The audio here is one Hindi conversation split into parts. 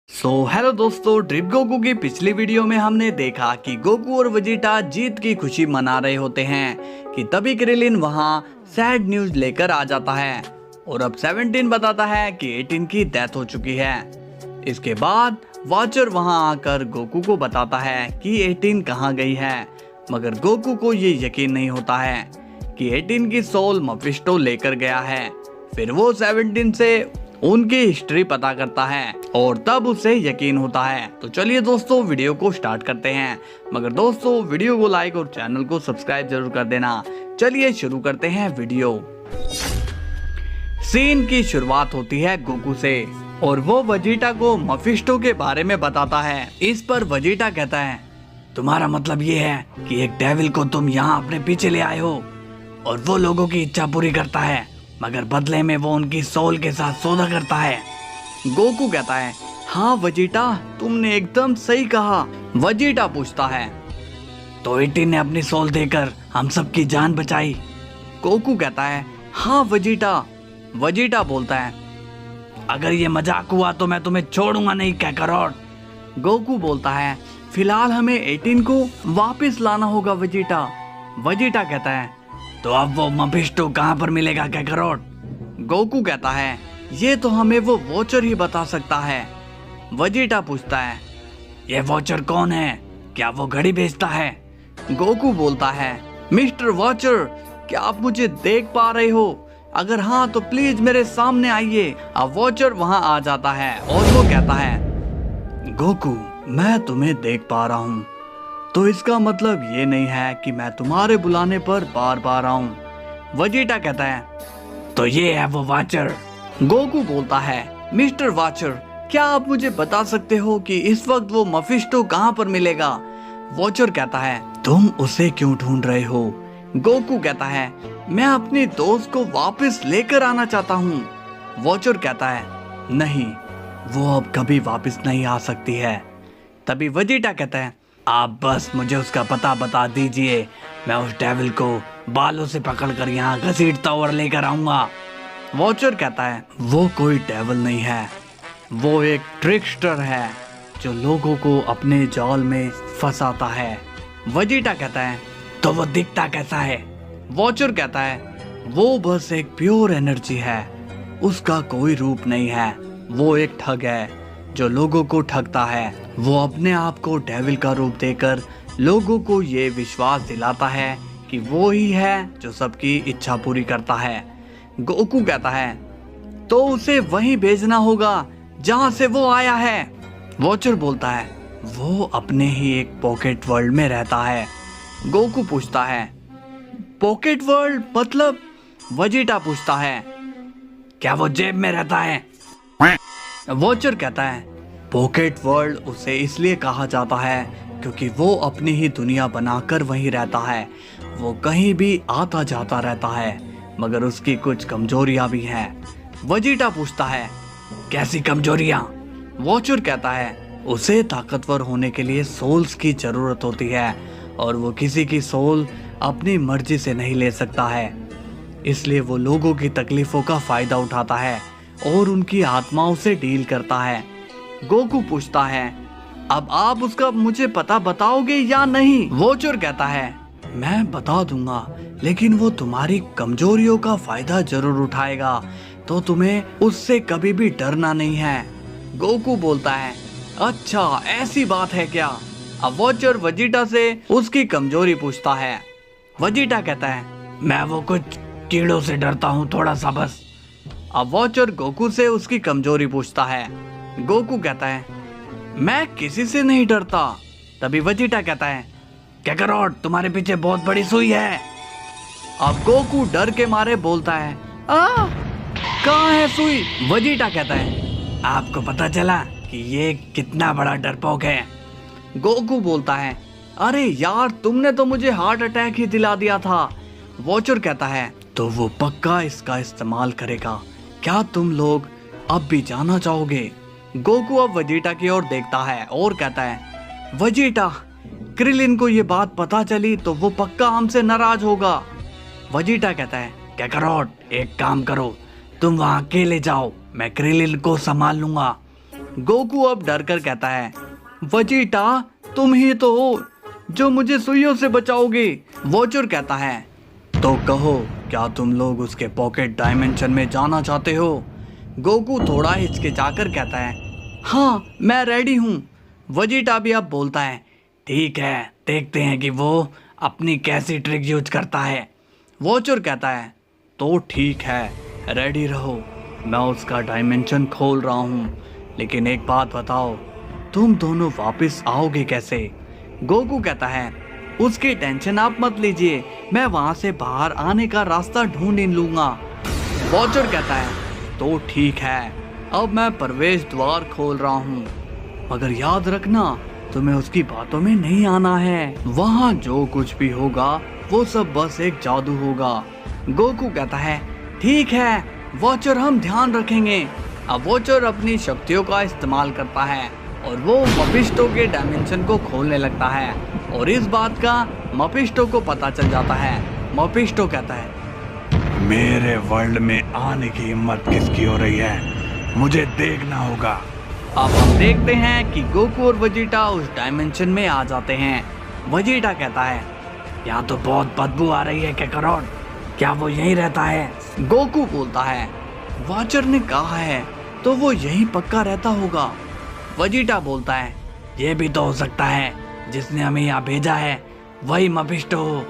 हेलो दोस्तों, ड्रिप गोकू की पिछली वीडियो में हमने देखा कि गोकू और वेजिटा जीत की खुशी मना रहे होते हैं कि तभी क्रिलिन वहां सैड न्यूज लेकर आ जाता है और अब 17 बताता है कि 18 की डेथ हो चुकी है। इसके बाद वॉचर वहां आकर गोकू को बताता है कि 18 कहां गई है, मगर गोकू को ये यकीन नहीं होता है कि 18 की सोल मफिस्टो लेकर गया है। फिर वो 17 से उनकी हिस्ट्री पता करता है और तब उसे यकीन होता है। तो चलिए दोस्तों, वीडियो को स्टार्ट करते हैं, मगर दोस्तों वीडियो को लाइक और चैनल को सब्सक्राइब जरूर कर देना। चलिए शुरू करते हैं वीडियो। सीन की शुरुआत होती है गोकू से और वो वेजिटा को मफिस्टो के बारे में बताता है। इस पर वेजिटा कहता है, तुम्हारा मतलब ये है कि एक डेविल को तुम यहाँ अपने पीछे ले आए हो और वो लोगों की इच्छा पूरी करता है, मगर बदले में वो उनकी सोल के साथ सौदा करता है। गोकू कहता है, हाँ वेजिटा, तुमने एकदम सही कहा। वेजिटा पूछता है, तो 18 ने अपनी सोल देकर हम सबकी जान बचाई। गोकू कहता है, हाँ वेजिटा। वेजिटा बोलता है, अगर ये मजाक हुआ तो मैं तुम्हें छोड़ूंगा नहीं कैकरोट। गोकू बोलता है, फिलहाल हमें 18 को वापस लाना होगा वेजिटा। वेजिटा कहता है, तो अब वो मफिस्टो कहाँ पर मिलेगा कैकरोट? गोकू कहता है, ये तो हमें वो वॉचर ही बता सकता है। वेजिटा पूछता है, ये वॉचर कौन है? क्या वो घड़ी बेचता है? गोकू बोलता है, मिस्टर वॉचर, क्या आप मुझे देख पा रहे हो? अगर हाँ तो प्लीज मेरे सामने आइए। अब वॉचर वहां आ जाता है और वो कहता है, गोकू, मैं तुम्हें देख पा रहा हूँ, तो इसका मतलब ये नहीं है कि मैं तुम्हारे बुलाने पर बार बार आऊं। वेजिटा कहता है, तो ये है वो वॉचर। गोकू बोलता है, मिस्टर वॉचर, क्या आप मुझे बता सकते हो कि इस वक्त वो मफिस्टो कहां पर मिलेगा? वॉचर कहता है, तुम उसे क्यों ढूंढ रहे हो? गोकू कहता है, मैं अपनी दोस्त को वापस लेकर आना चाहता हूँ। वॉचर कहता है, नहीं, वो अब कभी वापस नहीं आ सकती है। तभी वेजिटा कहता है, आप बस मुझे उसका पता बता दीजिए, मैं उस डेविल को बालों से पकड़कर यहाँ घसीटता और लेकर आऊंगा। वॉचर कहता है, वो कोई डेविल नहीं है, वो एक ट्रिकस्टर है जो लोगों को अपने जाल में फंसाता है। वेजिटा कहता है, तो वो दिखता कैसा है? वॉचर कहता है, वो बस एक प्योर एनर्जी है, उसका कोई रूप नहीं है, वो एक ठग है जो लोगों को ठगता है। वो अपने आप को डेविल का रूप देकर लोगों को ये विश्वास दिलाता है कि वो ही है जो सबकी इच्छा पूरी करता है। गोकू कहता है, तो उसे वहीं भेजना होगा जहां से वो आया है। वॉचर बोलता है, वो अपने ही एक पॉकेट वर्ल्ड में रहता है। गोकू पूछता है, पॉकेट वर्ल्ड मतलब? वेजिटा पूछता है, क्या वो जेब में रहता है? वॉचर कहता है, पॉकेट वर्ल्ड उसे इसलिए कहा जाता है क्योंकि वो अपनी ही दुनिया बनाकर वहीं रहता है। वो कहीं भी आता जाता रहता है, मगर उसकी कुछ कमजोरियां भी हैं। वेजिटा पूछता है, कैसी कमजोरियां? वॉचर कहता है, उसे ताकतवर होने के लिए सोल्स की जरूरत होती है और वो किसी की सोल अपनी मर्जी से नहीं ले सकता है, इसलिए वो लोगों की तकलीफों का फायदा उठाता है और उनकी आत्माओं से डील करता है। गोकू पूछता है, अब आप उसका मुझे पता बताओगे या नहीं? वॉचर कहता है, मैं बता दूंगा, लेकिन वो तुम्हारी कमजोरियों का फायदा जरूर उठाएगा, तो तुम्हें उससे कभी भी डरना नहीं है। गोकू बोलता है, अच्छा ऐसी बात है क्या? अब वॉचर वेजिटा से उसकी कमजोरी पूछता है। वेजिटा कहता है, मैं वो कुछ कीड़ों से डरता हूँ, थोड़ा सा बस। अब वॉचर गोकू से उसकी कमजोरी पूछता है। गोकू कहता है, मैं किसी से नहीं डरता। तभी वेजिटा कहता है, कैकरोट, तुम्हारे पीछे बहुत बड़ी सुई है। अब गोकू डर के मारे बोलता है, कहाँ है सुई? वेजिटा कहता है, आपको पता चला कि ये कितना बड़ा डरपोक है? गोकू बोलता है, अरे यार, तुमने तो मुझे हार्ट अटैक ही दिला दिया था। वॉचर कहता है, तो वो पक्का इसका इस्तेमाल करेगा। क्या तुम लोग अब भी जाना चाहोगे? गोकू अब वेजिटा की ओर देखता है और कहता है, वेजिटा, क्रिलिन को ये बात पता चली तो वो पक्का हमसे नाराज होगा। वेजिटा कहता है, कैकरोट, एक काम करो, तुम वहां अकेले जाओ, मैं क्रिलिन को संभाल लूंगा। गोकू अब डर कर कहता है, वजीटा तुम ही तो हो जो मुझे सुइयों से बचाओगे। वॉचर कहता है, तो कहो क्या तुम लोग उसके पॉकेट डायमेंशन में जाना चाहते हो? गोकू थोड़ा हिचकिचाकर कहता है, हाँ मैं रेडी हूँ। वजीटा भी अब बोलता है, ठीक है देखते हैं कि वो अपनी कैसी ट्रिक यूज करता है। वॉचर कहता है, तो ठीक है रेडी रहो, मैं उसका डायमेंशन खोल रहा हूँ, लेकिन एक बात बताओ, तुम दोनों वापस आओगे कैसे? गोकू कहता है, उसकी टेंशन आप मत लीजिए, मैं वहां से बाहर आने का रास्ता ढूंढ लूंगा। वॉचर कहता है, तो ठीक है, अब मैं प्रवेश द्वार खोल रहा हूँ, मगर याद रखना तुम्हें उसकी बातों में नहीं आना है, वहाँ जो कुछ भी होगा वो सब बस एक जादू होगा। गोकू कहता है, ठीक है वॉचर, हम ध्यान रखेंगे। अब वॉचर अपनी शक्तियों का इस्तेमाल करता है और वो मफिस्टो के डायमेंशन को खोलने लगता है, और इस बात का मफिस्टो को पता चल जाता है। मफिस्टो कहता है, मेरे वर्ल्ड में आने की हिम्मत किसकी हो रही है, मुझे देखना होगा। अब हम देखते हैं कि गोकू और वजीटा उस डायमेंशन में आ जाते हैं। वजीटा कहता है, यहाँ तो बहुत बदबू आ रही है काकारोट, क्या वो यहीं रहता है? गोकू बोलता है, वॉचर ने कहा है तो वो यहीं पक्का रहता होगा। वजीटा बोलता है, ये भी तो हो सकता है जिसने हमें यहाँ भेजा है वही मफिस्टो हो।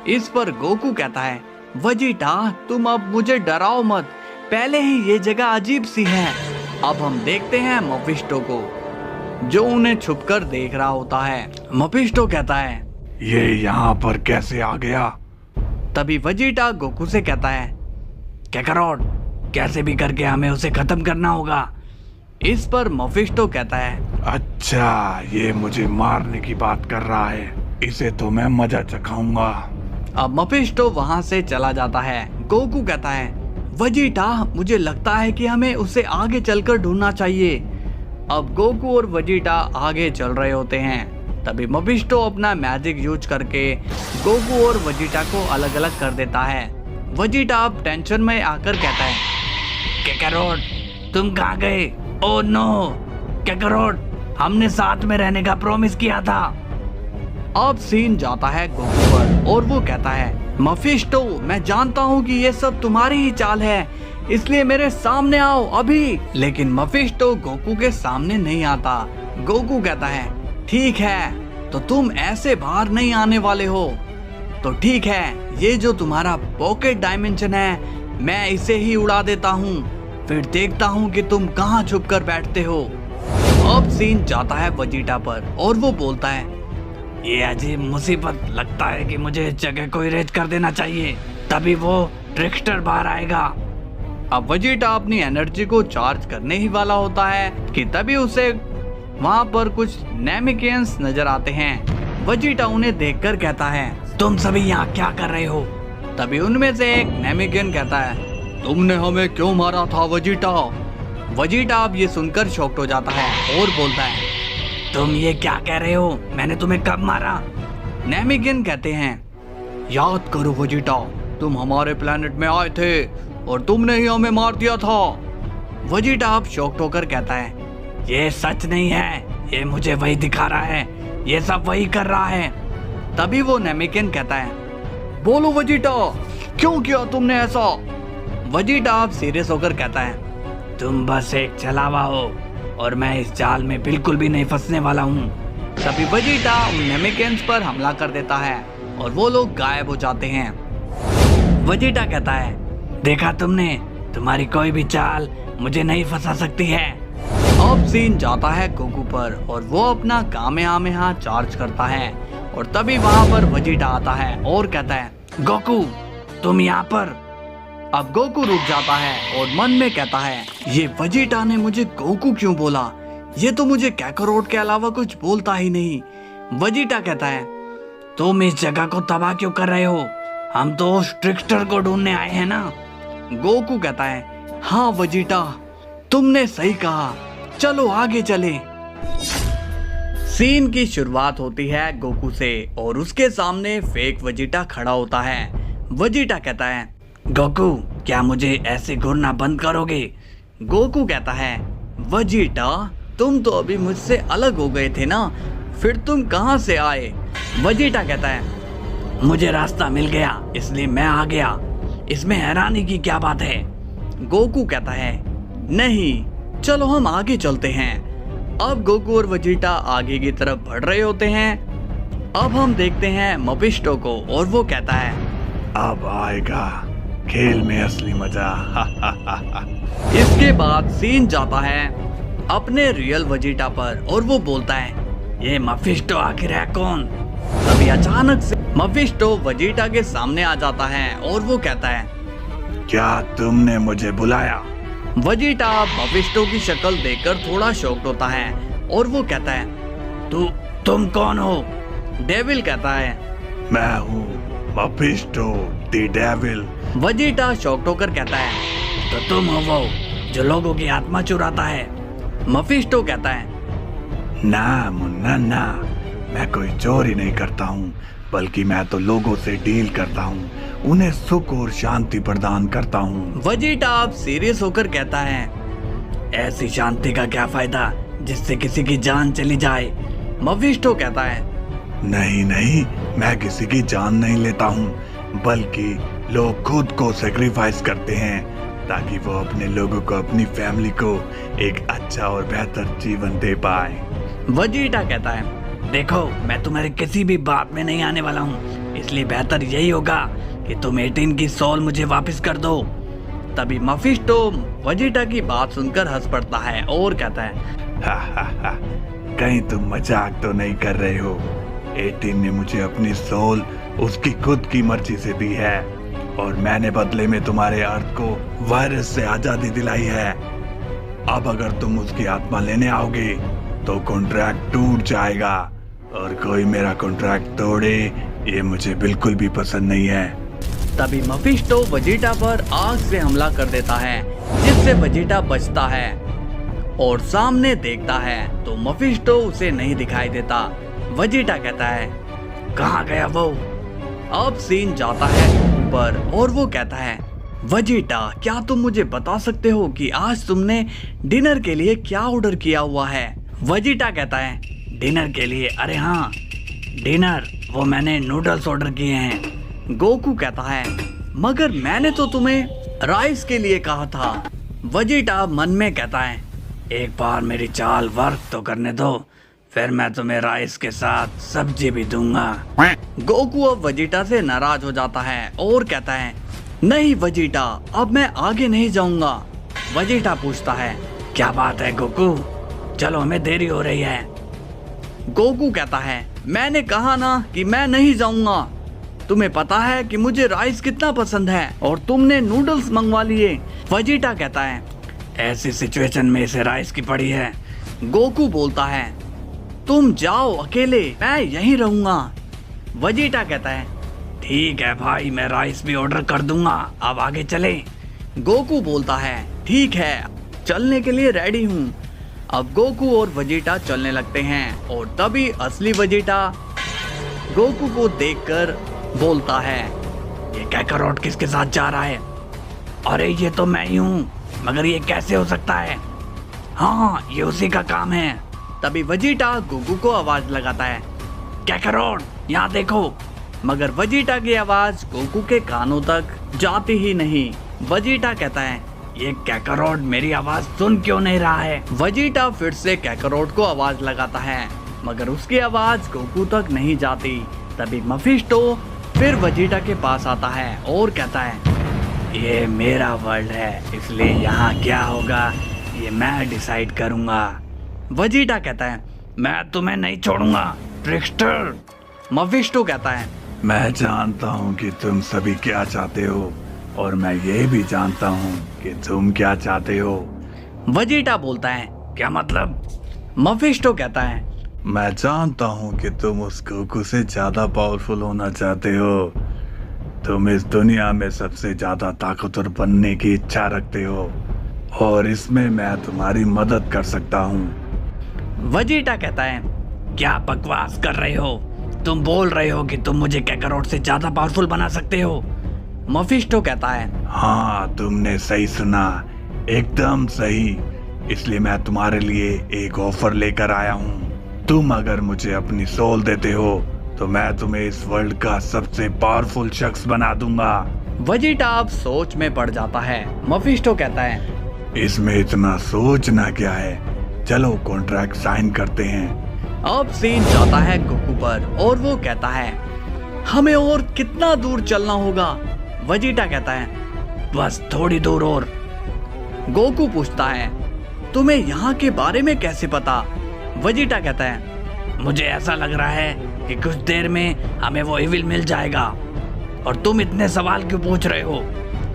इस पर गोकू कहता है, वजीटा तुम अब मुझे डराओ मत, पहले ही ये जगह अजीब सी है। अब हम देखते हैं मफिस्टो को, जो उन्हें छुपकर देख रहा होता है। मफिस्टो कहता है, ये यहाँ पर कैसे आ गया? तभी वजीटा गोकू से कहता है, काकारोट कैसे भी करके हमें उसे खत्म करना होगा। इस पर मफिस्टो कहता है, अच्छा ये मुझे मारने की बात कर रहा है, इसे तो मैं मजा चखाऊंगा। अब मफिस्टो वहां से चला जाता है। गोकू कहता है, वजीटा मुझे लगता है कि हमें उसे आगे चलकर ढूंढना चाहिए। अब गोकू और वजीटा आगे चल रहे होते हैं। तभी मफिस्टो अपना मैजिक यूज करके गोकू और वजीटा को अलग अलग कर देता है। वजीटा अब टेंशन में आकर कहता है, काकारोट तुम कहाँ गए? ओह नो काकारोट, हमने साथ में रहने का प्रॉमिस किया था। अब सीन जाता है गोकू पर और वो कहता है, मफिस्टो मैं जानता हूँ कि ये सब तुम्हारी ही चाल है, इसलिए मेरे सामने आओ अभी। लेकिन मफिस्टो गोकू के सामने नहीं आता। गोकू कहता है, ठीक है तो तुम ऐसे बाहर नहीं आने वाले हो, तो ठीक है ये जो तुम्हारा पॉकेट डायमेंशन है मैं इसे ही उड़ा देता हूँ, फिर देखता हूँ कि तुम कहाँ छुप कर बैठते हो। अब सीन जाता है वजीटा पर और वो बोलता है, ये अजीब मुसीबत, लगता है कि मुझे इस जगह को इरेज कर देना चाहिए, तभी वो ट्रिकस्टर बाहर आएगा। अब वजीटा अपनी एनर्जी को चार्ज करने ही वाला होता है कि तभी उसे वहाँ पर कुछ नेमिकियंस नजर आते हैं। वजीटा उन्हें देखकर कहता है, तुम सभी यहाँ क्या कर रहे हो? तभी उनमें से एक नेमिकियन कहता है, तुमने हमें क्यों मारा था वजीटा? वजीटा अब ये सुनकर शॉक्ड हो जाता है और बोलता है, तुम ये क्या कह रहे हो, मैंने तुम्हें कब मारा? नेमिकियन कहते हैं, याद करो वजीटा, तुम हमारे प्लेनेट में आए थे और तुमने ही हमें मार दिया था। वजीटा अब शॉक्ड होकर कहता है, ये सच नहीं है, ये मुझे वही दिखा रहा है, ये सब वही कर रहा है। तभी वो नेमिकियन कहता है, बोलो वजीटा क्यों किया तुमने ऐसा? वजीटा अब सीरियस होकर कहता है, तुम बस एक छलावा हो और मैं इस जाल में बिल्कुल भी नहीं फंसने वाला हूँ। तभी वजीटा उन नेमिकियंस पर हमला कर देता है और वो लोग गायब हो जाते हैं। वजीटा कहता है, देखा तुमने, तुम्हारी कोई भी चाल मुझे नहीं फंसा सकती है। अब सीन जाता है गोकू पर और वो अपना कामेहामेहा चार्ज करता है और तभी वहाँ पर वजीटा आता है और कहता है, गोकू तुम यहाँ पर। अब गोकू रुक जाता है और मन में कहता है, ये वजीटा ने मुझे गोकू क्यों बोला, ये तो मुझे काकारोट के अलावा कुछ बोलता ही नहीं। वजीटा कहता है, तुम इस जगह को तबाह क्यों कर रहे हो, हम तो उस ट्रिकस्टर को ढूंढने आए हैं ना। गोकू कहता है, हाँ वजीटा तुमने सही कहा, चलो आगे चले। सीन की शुरुआत होती है गोकू से और उसके सामने फेक वजीटा खड़ा होता है। वजीटा कहता है, गोकू क्या मुझे ऐसे घूरना बंद करोगे? गोकू कहता है, वजीटा तुम तो अभी मुझसे अलग हो गए थे ना, फिर तुम कहाँ से आए? वेजिटा कहता है मुझे रास्ता मिल गया इसलिए मैं आ गया, इसमें हैरानी की क्या बात है? गोकू कहता है नहीं, चलो हम आगे चलते हैं। अब गोकू और वेजिटा आगे की तरफ बढ़ रहे होते हैं। अब हम देखते हैं मफिस्टो को और वो कहता है अब आएगा खेल में असली मजा। इसके बाद सीन जाता है अपने रियल वेजिटा पर और वो बोलता है ये मफिस्टो आखिर है कौन? तभी अचानक से मफिस्टो वेजिटा के सामने आ जाता है और वो कहता है क्या तुमने मुझे बुलाया? वेजिटा मफिस्टो की शक्ल देखकर थोड़ा शॉक्ड होता है और वो कहता है तुम कौन हो? डेविल कहता है मैं हूँ मफिस्टो द डेविल। वेजिटा शॉक्ड होकर कहता है तो तुम हो वो जो लोगों की आत्मा चुराता है? मफिस्टो कहता है ना मुन्ना ना, मैं कोई चोरी नहीं करता हूँ, बल्कि मैं तो लोगों से डील करता हूँ, उन्हें सुख और शांति प्रदान करता हूँ। वेजिटा अब सीरियस होकर कहता है ऐसी शांति का क्या फायदा जिससे किसी की जान चली जाए? मफिस्टो कहता है नहीं नहीं, मैं किसी की जान नहीं लेता हूँ, बल्कि लोग खुद को सेक्रीफाइस करते हैं ताकि वो अपने लोगों को, अपनी फैमिली को एक अच्छा और बेहतर जीवन दे पाए। वेजिटा कहता है देखो, मैं तुम्हारी किसी भी बात में नहीं आने वाला हूँ, इसलिए बेहतर यही होगा कि तुम 18 की सोल मुझे वापस कर दो। तभी मफिस्टो वेजिटा की बात सुनकर हंस पड़ता है और कहता है हा, कहीं तुम मजाक तो नहीं कर रहे हो? 18 ने मुझे अपनी सोल उसकी खुद की मर्जी से दी है और मैंने बदले में तुम्हारे अर्थ को वायरस से आजादी दिलाई है। अब अगर तुम उसकी आत्मा लेने आओगे तो कॉन्ट्रैक्ट टूट जाएगा और कोई मेरा कॉन्ट्रैक्ट तोड़े ये मुझे बिल्कुल भी पसंद नहीं है। तभी मफिस्टो वेजिटा पर आग से हमला कर देता है जिससे वेजिटा बचता है और सामने देखता है तो मफिस्टो उसे नहीं दिखाई देता। वेजिटा कहता है कहाँ गया वो? अब सीन जाता है ऊपर और वो कहता है वेजिटा क्या तुम मुझे बता सकते हो कि आज तुमने डिनर के लिए क्या ऑर्डर किया हुआ है? वेजिटा कहता है डिनर के लिए? अरे हाँ डिनर, वो मैंने नूडल्स ऑर्डर किए हैं। गोकू कहता है मगर मैंने तो तुम्हें राइस के लिए कहा था। वेजिटा मन में कहता है एक बार मेरी चाल वर्क तो करने दो, फिर मैं तुम्हें राइस के साथ सब्जी भी दूंगा। गोकू अब वेजिटा से नाराज हो जाता है और कहता है नहीं वेजिटा, अब मैं आगे नहीं जाऊंगा। वेजिटा पूछता है क्या बात है गोकू, चलो हमें देरी हो रही है। गोकू कहता है मैंने कहा ना कि मैं नहीं जाऊंगा, तुम्हें पता है कि मुझे राइस कितना पसंद है और तुमने नूडल्स मंगवा लिए। वेजिटा कहता है ऐसी सिचुएशन में इसे राइस की पड़ी है। गोकू बोलता है तुम जाओ अकेले, मैं यहीं रहूंगा। वेजिटा कहता है ठीक है भाई, मैं राइस भी ऑर्डर कर दूंगा, अब आगे चले। गोकू बोलता है ठीक है, चलने के लिए रेडी हूँ। अब गोकू और वेजिटा चलने लगते हैं और तभी असली वेजिटा गोकू को देखकर बोलता है ये कैकारोट किसके साथ जा रहा है? अरे ये तो मैं ही हूँ, मगर ये कैसे हो सकता है? हाँ ये उसी का काम है। तभी वेजिटा गोकू को आवाज लगाता है कैकारोट यहाँ देखो, मगर वेजिटा की आवाज गोकू के कानों तक जाती ही नहीं। वेजिटा कहता है ये कैकारोट मेरी आवाज सुन क्यों नहीं रहा है? वेजिटा फिर से कैकारोट को आवाज लगाता है मगर उसकी आवाज गोकू तक नहीं जाती। तभी मफिस्टो फिर वेजिटा के पास आता है और कहता है ये मेरा वर्ल्ड है, इसलिए यहाँ क्या होगा ये मैं डिसाइड करूंगा। वेजिटा कहता है मैं तुम्हें नहीं छोड़ूंगा ट्रिकस्टर। मफिस्टो कहता है मैं जानता हूँ कि तुम सभी क्या चाहते हो और मैं ये भी जानता हूँ कि तुम क्या चाहते हो। वेजिटा बोलता है क्या मतलब? मफिस्टो कहता है मैं जानता हूँ कि तुम उस गोकू से ज्यादा पावरफुल होना चाहते हो, तुम इस दुनिया में सबसे ज्यादा ताकतवर बनने की इच्छा रखते हो और इसमें मैं तुम्हारी मदद कर सकता हूँ। वेजिटा कहता है क्या बकवास कर रहे हो, तुम बोल रहे हो कि तुम मुझे कैकारोट से ज्यादा पावरफुल बना सकते हो? मफिस्टो कहता है हाँ तुमने सही सुना, एकदम सही, इसलिए मैं तुम्हारे लिए एक ऑफर लेकर आया हूँ। तुम अगर मुझे अपनी सोल देते हो तो मैं तुम्हें इस वर्ल्ड का सबसे पावरफुल शख्स बना दूंगा। वेजिटा अब सोच में पड़ जाता है। मफिस्टो कहता है, इसमें इतना सोचना क्या है, चलो कॉन्ट्रैक्ट साइन करते हैं। अब सीन जाता है गोकू पर और वो कहता है, हमें और कितना दूर चलना होगा? वेजिटा कहता है, बस थोड़ी दूर और। गोकू पूछता है, तुम्हें यहाँ के बारे में कैसे पता? वेजिटा कहता है, मुझे ऐसा लग रहा है कि कुछ देर में हमें वो इविल मिल जाएगा और तुम इतने सवाल क्यों पूछ रहे हो?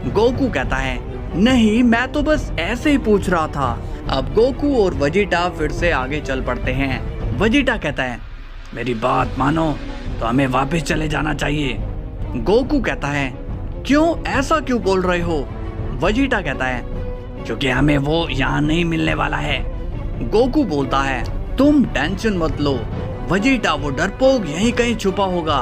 गोकू कहता है, नहीं मैं तो बस ऐसे ही पूछ रहा था। अब गोकू और वेजिटा फिर से आगे चल पड़ते हैं। वेजिटा कहता है, मेरी बात मानो तो हमें वापस चले जाना चाहिए। गोकू कहता है, क्यों, ऐसा क्यों बोल रहे हो? वेजिटा कहता है, क्योंकि हमें वो यहाँ नहीं मिलने वाला है। गोकू बोलता है, तुम टेंशन मत लो वेजिटा, वो डरपोक यहीं कहीं छुपा होगा।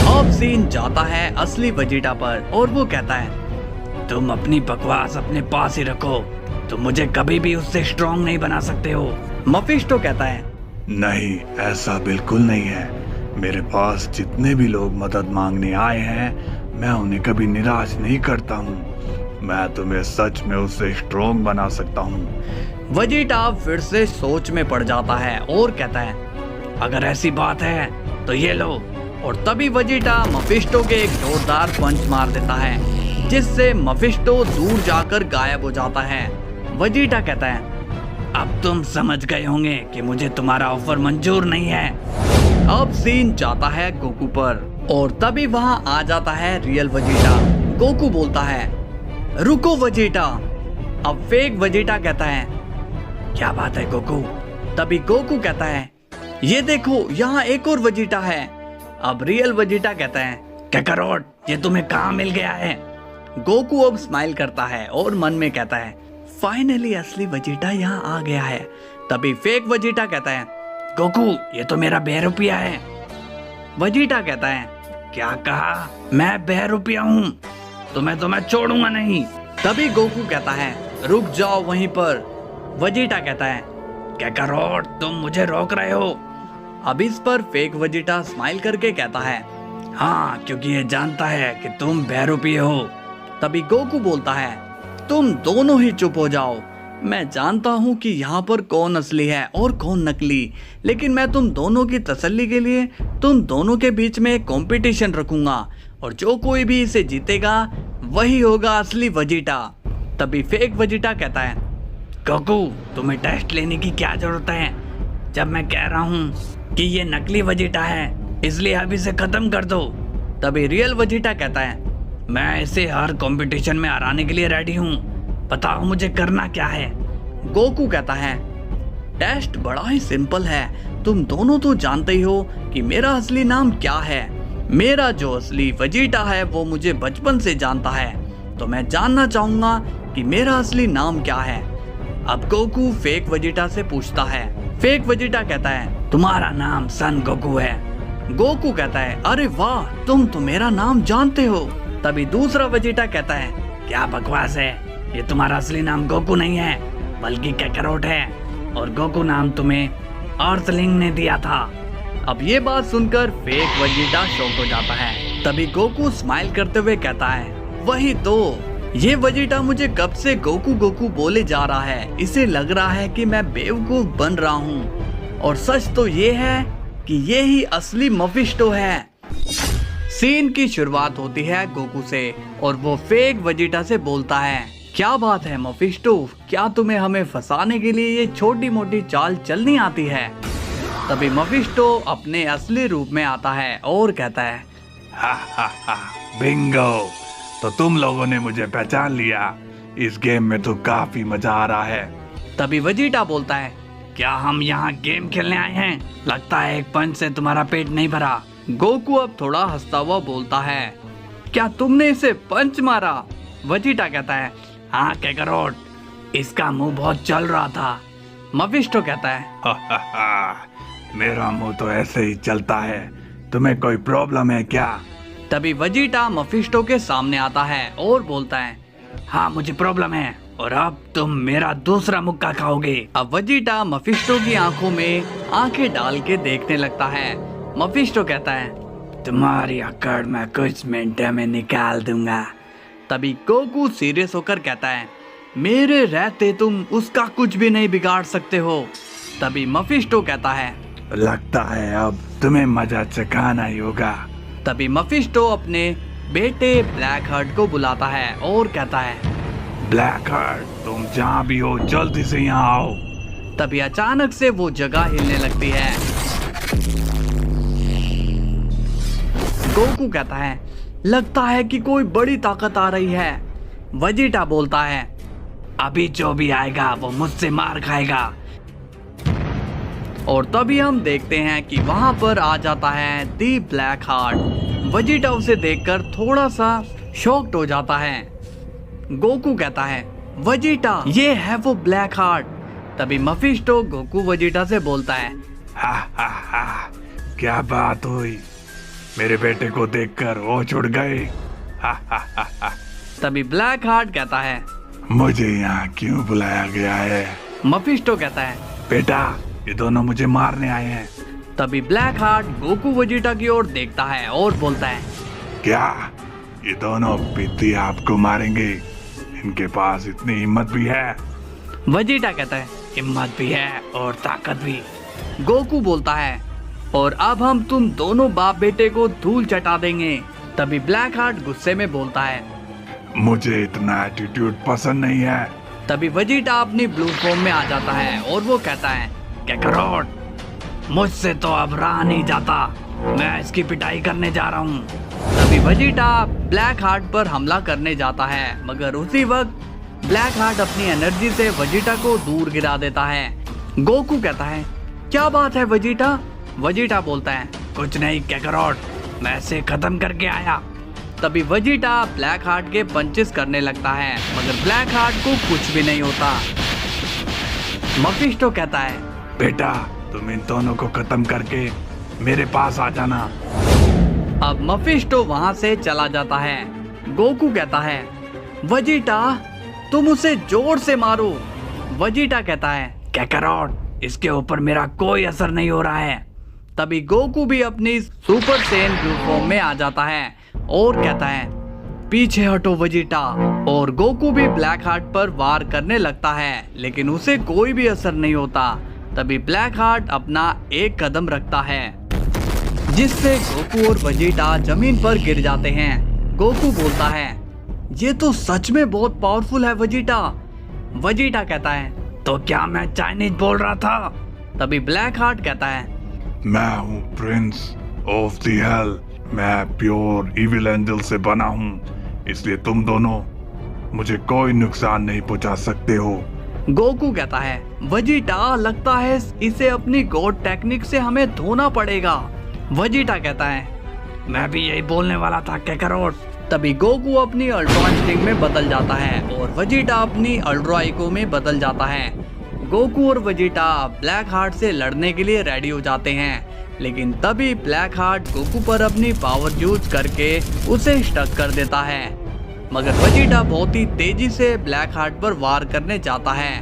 अब सीन जाता है असली वेजिटा पर और वो कहता है, तुम अपनी बकवास अपने पास ही रखो, तुम मुझे कभी भी उससे स्ट्रॉन्ग नहीं बना सकते हो। मफिस्टो कहता है, नहीं, ऐसा बिल्कुल नहीं है। मेरे पास जितने भी लोग मदद मांगने आए हैं मैं उन्हें कभी निराश नहीं करता हूँ। मैं तुम्हें सच में उससे स्ट्रॉन्ग बना सकता हूँ। वेजिटा फिर से सोच में पड़ जाता है और कहता है, अगर ऐसी बात है तो ये लो। और तभी वेजिटा मफिस्टो के एक जोरदार पंच मार देता है जिससे मफिस्टो दूर जाकर गायब हो जाता है। वेजिटा कहता है, अब तुम समझ गए होंगे कि मुझे तुम्हारा ऑफर मंजूर नहीं है। अब सीन जाता है गोकू पर और तभी वहां आ जाता है रियल वेजिटा। गोकू बोलता है, रुको वेजिटा। अब फेक वेजिटा कहता है, क्या बात है गोकू? तभी गोकू कहता है, ये देखो यहाँ एक और वेजिटा है। अब रियल वेजिटा कहता है, काकारोट, ये तुम्हें कहाँ मिल गया है? गोकू अब स्माइल करता है और मन में कहता है, फाइनली असली वेजिटा यहाँ आ गया है। तभी फेक वेजिटा कहता है, गोकू ये तो मेरा बहरूपिया है। वेजिटा कहता है, क्या कहा? मैं बहरूपिया हूँ? तो मैं छोड़ूंगा नहीं। तभी गोकू कहता है, रुक जाओ वहीं पर। वेजिटा कहता है, काकारोट तुम मुझे रोक रहे हो? अब इस पर फेक वेजिटा स्माइल करके कहता है, हाँ, क्योंकि ये जानता है कि तुम बहरूपिये हो। तभी गोकू बोलता है, तुम दोनों ही चुप हो जाओ। मैं जानता हूँ कि यहाँ पर कौन असली है और कौन नकली, लेकिन मैं तुम दोनों की तसल्ली के लिए तुम दोनों के बीच में एक कंपटीशन रखूंगा और जो कोई भी इसे जीतेगा वही होगा असली वेजिटा। तभी फेक वेजिटा कहता है, गोकू तुम्हें टेस्ट लेने की क्या जरूरत है जब मैं कह रहा हूँ कि ये नकली वेजिटा है, इसलिए अब इसे खत्म कर दो। तभी रियल वेजिटा कहता है, मैं इसे हर कंपटीशन में हराने के लिए रेडी हूँ, बताओ मुझे करना क्या है? गोकू कहता है, टेस्ट बड़ा ही सिंपल है, तुम दोनों तो जानते ही हो कि मेरा असली नाम क्या है। मेरा जो असली वेजिटा है वो मुझे बचपन से जानता है, तो मैं जानना चाहूंगा कि मेरा असली नाम क्या है। अब गोकू फेक वेजिटा से पूछता है। फेक वेजिटा कहता है, तुम्हारा नाम सन गोकू है। गोकू कहता है, अरे वाह, तुम तो मेरा नाम जानते हो। तभी दूसरा वेजिटा कहता है, क्या बकवास है, ये तुम्हारा असली नाम गोकू नहीं है बल्कि काकारोट है और गोकू नाम तुम्हें अर्थलिंग ने दिया था। अब ये बात सुनकर फेक वेजिटा शॉक हो जाता है। तभी गोकू स्माइल करते हुए कहता है, वही तो, ये वेजिटा मुझे कब से गोकू गोकू बोले जा रहा है, इसे लग रहा है कि मैं बेवकूफ बन रहा हूँ और सच तो ये है कि ये ही असली मफिस्टो है। सीन की शुरुआत होती है गोकू से और वो फेक वेजिटा से बोलता है, क्या बात है मफिस्टो, क्या तुम्हें हमें फंसाने के लिए ये छोटी मोटी चाल चलनी आती है? तभी मफिस्टो अपने असली रूप में आता है और कहता है, बिंगो, तो तुम लोगों ने मुझे पहचान लिया। इस गेम में तो काफी मजा आ रहा है। तभी वेजिटा बोलता है, क्या हम यहाँ गेम खेलने आए हैं? लगता है एक पंच से तुम्हारा पेट नहीं भरा। गोकू अब थोड़ा हंसता हुआ बोलता है, क्या तुमने इसे पंच मारा? वेजिटा कहता है, हाँ काकारोट, इसका मुंह बहुत चल रहा था। मफिस्टो कहता है, मेरा मुंह तो ऐसे ही चलता है, तुम्हें कोई प्रॉब्लम है क्या? तभी वेजिटा मफिस्टो के सामने आता है और बोलता है, हाँ मुझे प्रॉब्लम है, और अब तुम मेरा दूसरा मुक्का खाओगे। अब वेजिटा मफिस्टो की आंखों में आंखें डाल के देखने लगता है। मफिस्टो कहता है, तुम्हारी अकड़ मैं कुछ मिनटों में निकाल दूंगा। तभी गोकू सीरियस होकर कहता है, मेरे रहते तुम उसका कुछ भी नहीं बिगाड़ सकते हो। तभी मफिस्टो कहता है, लगता है अब तुम्हें मजा चखाना ही होगा। तभी मफिस्टो अपने बेटे ब्लैक हार्ट को बुलाता है और कहता है, ब्लैक हार्ट, तुम जहाँ भी हो जल्दी से यहाँ आओ। तभी अचानक से वो जगह हिलने लगती है। गोकू कहता है, लगता है कि कोई बड़ी ताकत आ रही है। वेजिटा बोलता है, अभी जो भी आएगा वो मुझसे मार खाएगा। और तभी हम देखते हैं कि वहां पर आ जाता है दी ब्लैक हार्ट। वेजिटा उसे देखकर थोड़ा सा शॉक्ड हो जाता है। गोकू कहता है, वेजिटा, ये है वो ब्लैक हार्ट। तभी मफिस्टो गोकू वेजिटा से बोलता है, हा हा हा, क्या बात हुई, मेरे बेटे को देखकर होश उड़ गए। हा हा हा हा। तभी ब्लैक हार्ट कहता है, मुझे यहाँ क्यों बुलाया गया है? मफिस्टो कहता है, बेटा, ये दोनों मुझे मारने आए हैं। तभी ब्लैक हार्ट गोकू वेजिटा की ओर देखता है और बोलता है, क्या ये दोनों पित्ती आपको मारेंगे? इनके पास इतनी हिम्मत भी है? वेजिटा कहता है, हिम्मत भी है और ताकत भी। गोकू बोलता है, और अब हम तुम दोनों बाप बेटे को धूल चटा देंगे। तभी ब्लैक हार्ट गुस्से में बोलता है, मुझे इतना एटीट्यूड पसंद नहीं है। तभी वेजिटा अपनी ब्लू फॉर्म में आ जाता है और वो कहता है, कैकरोट, मुझसे तो अब रहा नहीं जाता, मैं इसकी पिटाई करने जा रहा हूँ। तभी वेजिटा ब्लैक हार्ट पर हमला करने जाता है, मगर उसी वक्त ब्लैक हार्ट अपनी एनर्जी से वेजिटा को दूर गिरा देता है। गोकू कहता है, क्या बात है वेजिटा? वेजिटा बोलता है, कुछ नहीं कैकरोट, मैं इसे खत्म करके आया। तभी वेजिटा ब्लैक हार्ट के पंचेस करने लगता है, मगर ब्लैक हार्ट को कुछ भी नहीं होता। मफिस्टो कहता है, बेटा, तुम इन दोनों को खत्म करके मेरे पास आ जाना। अब मफिस्टो वहां से चला जाता है। गोकू कहता है, वेजिटा, तुम उसे जोर से मारो। वेजिटा कहता है, कैकरोट, इसके ऊपर मेरा कोई असर नहीं हो रहा है। तभी गोकू भी अपनी सुपर सेन ब्लू फॉर्म में आ जाता है और कहता है, पीछे हटो वेजिटा। और गोकू भी ब्लैक हार्ट पर वार करने लगता है, लेकिन उसे कोई भी असर नहीं होता। तभी ब्लैक हार्ट अपना एक कदम रखता है, जिससे गोकू और वेजिटा जमीन पर गिर जाते हैं। गोकू बोलता है, ये तो सच में बहुत पावरफुल है वेजिटा। वेजिटा कहता है, तो क्या मैं चाइनीज बोल रहा था? तभी ब्लैक हार्ट कहता है, मैं हूँ प्रिंस ऑफ द हेल, मैं प्योर इविल एंजल से बना हूँ, इसलिए तुम दोनों मुझे कोई नुकसान नहीं पहुँचा सकते हो। गोकू कहता है, वेजिटा, लगता है इसे अपनी गॉड टेक्निक से हमें धोना पड़ेगा। वेजिटा कहता है, मैं भी यही बोलने वाला था कैकरोट। तभी गोकू अपनी अल्ट्रा इंस्टिंक्ट में बदल जाता है और वेजिटा अपनी अल्ट्रा इको में बदल जाता है। गोकू और वेजिटा ब्लैक हार्ट से लड़ने के लिए रेडी हो जाते हैं, लेकिन तभी ब्लैक हार्ट गोकू पर अपनी पावर यूज करके उसे स्टक कर देता है। मगर वेजिटा बहुत ही तेजी से ब्लैक हार्ट पर वार करने जाता है।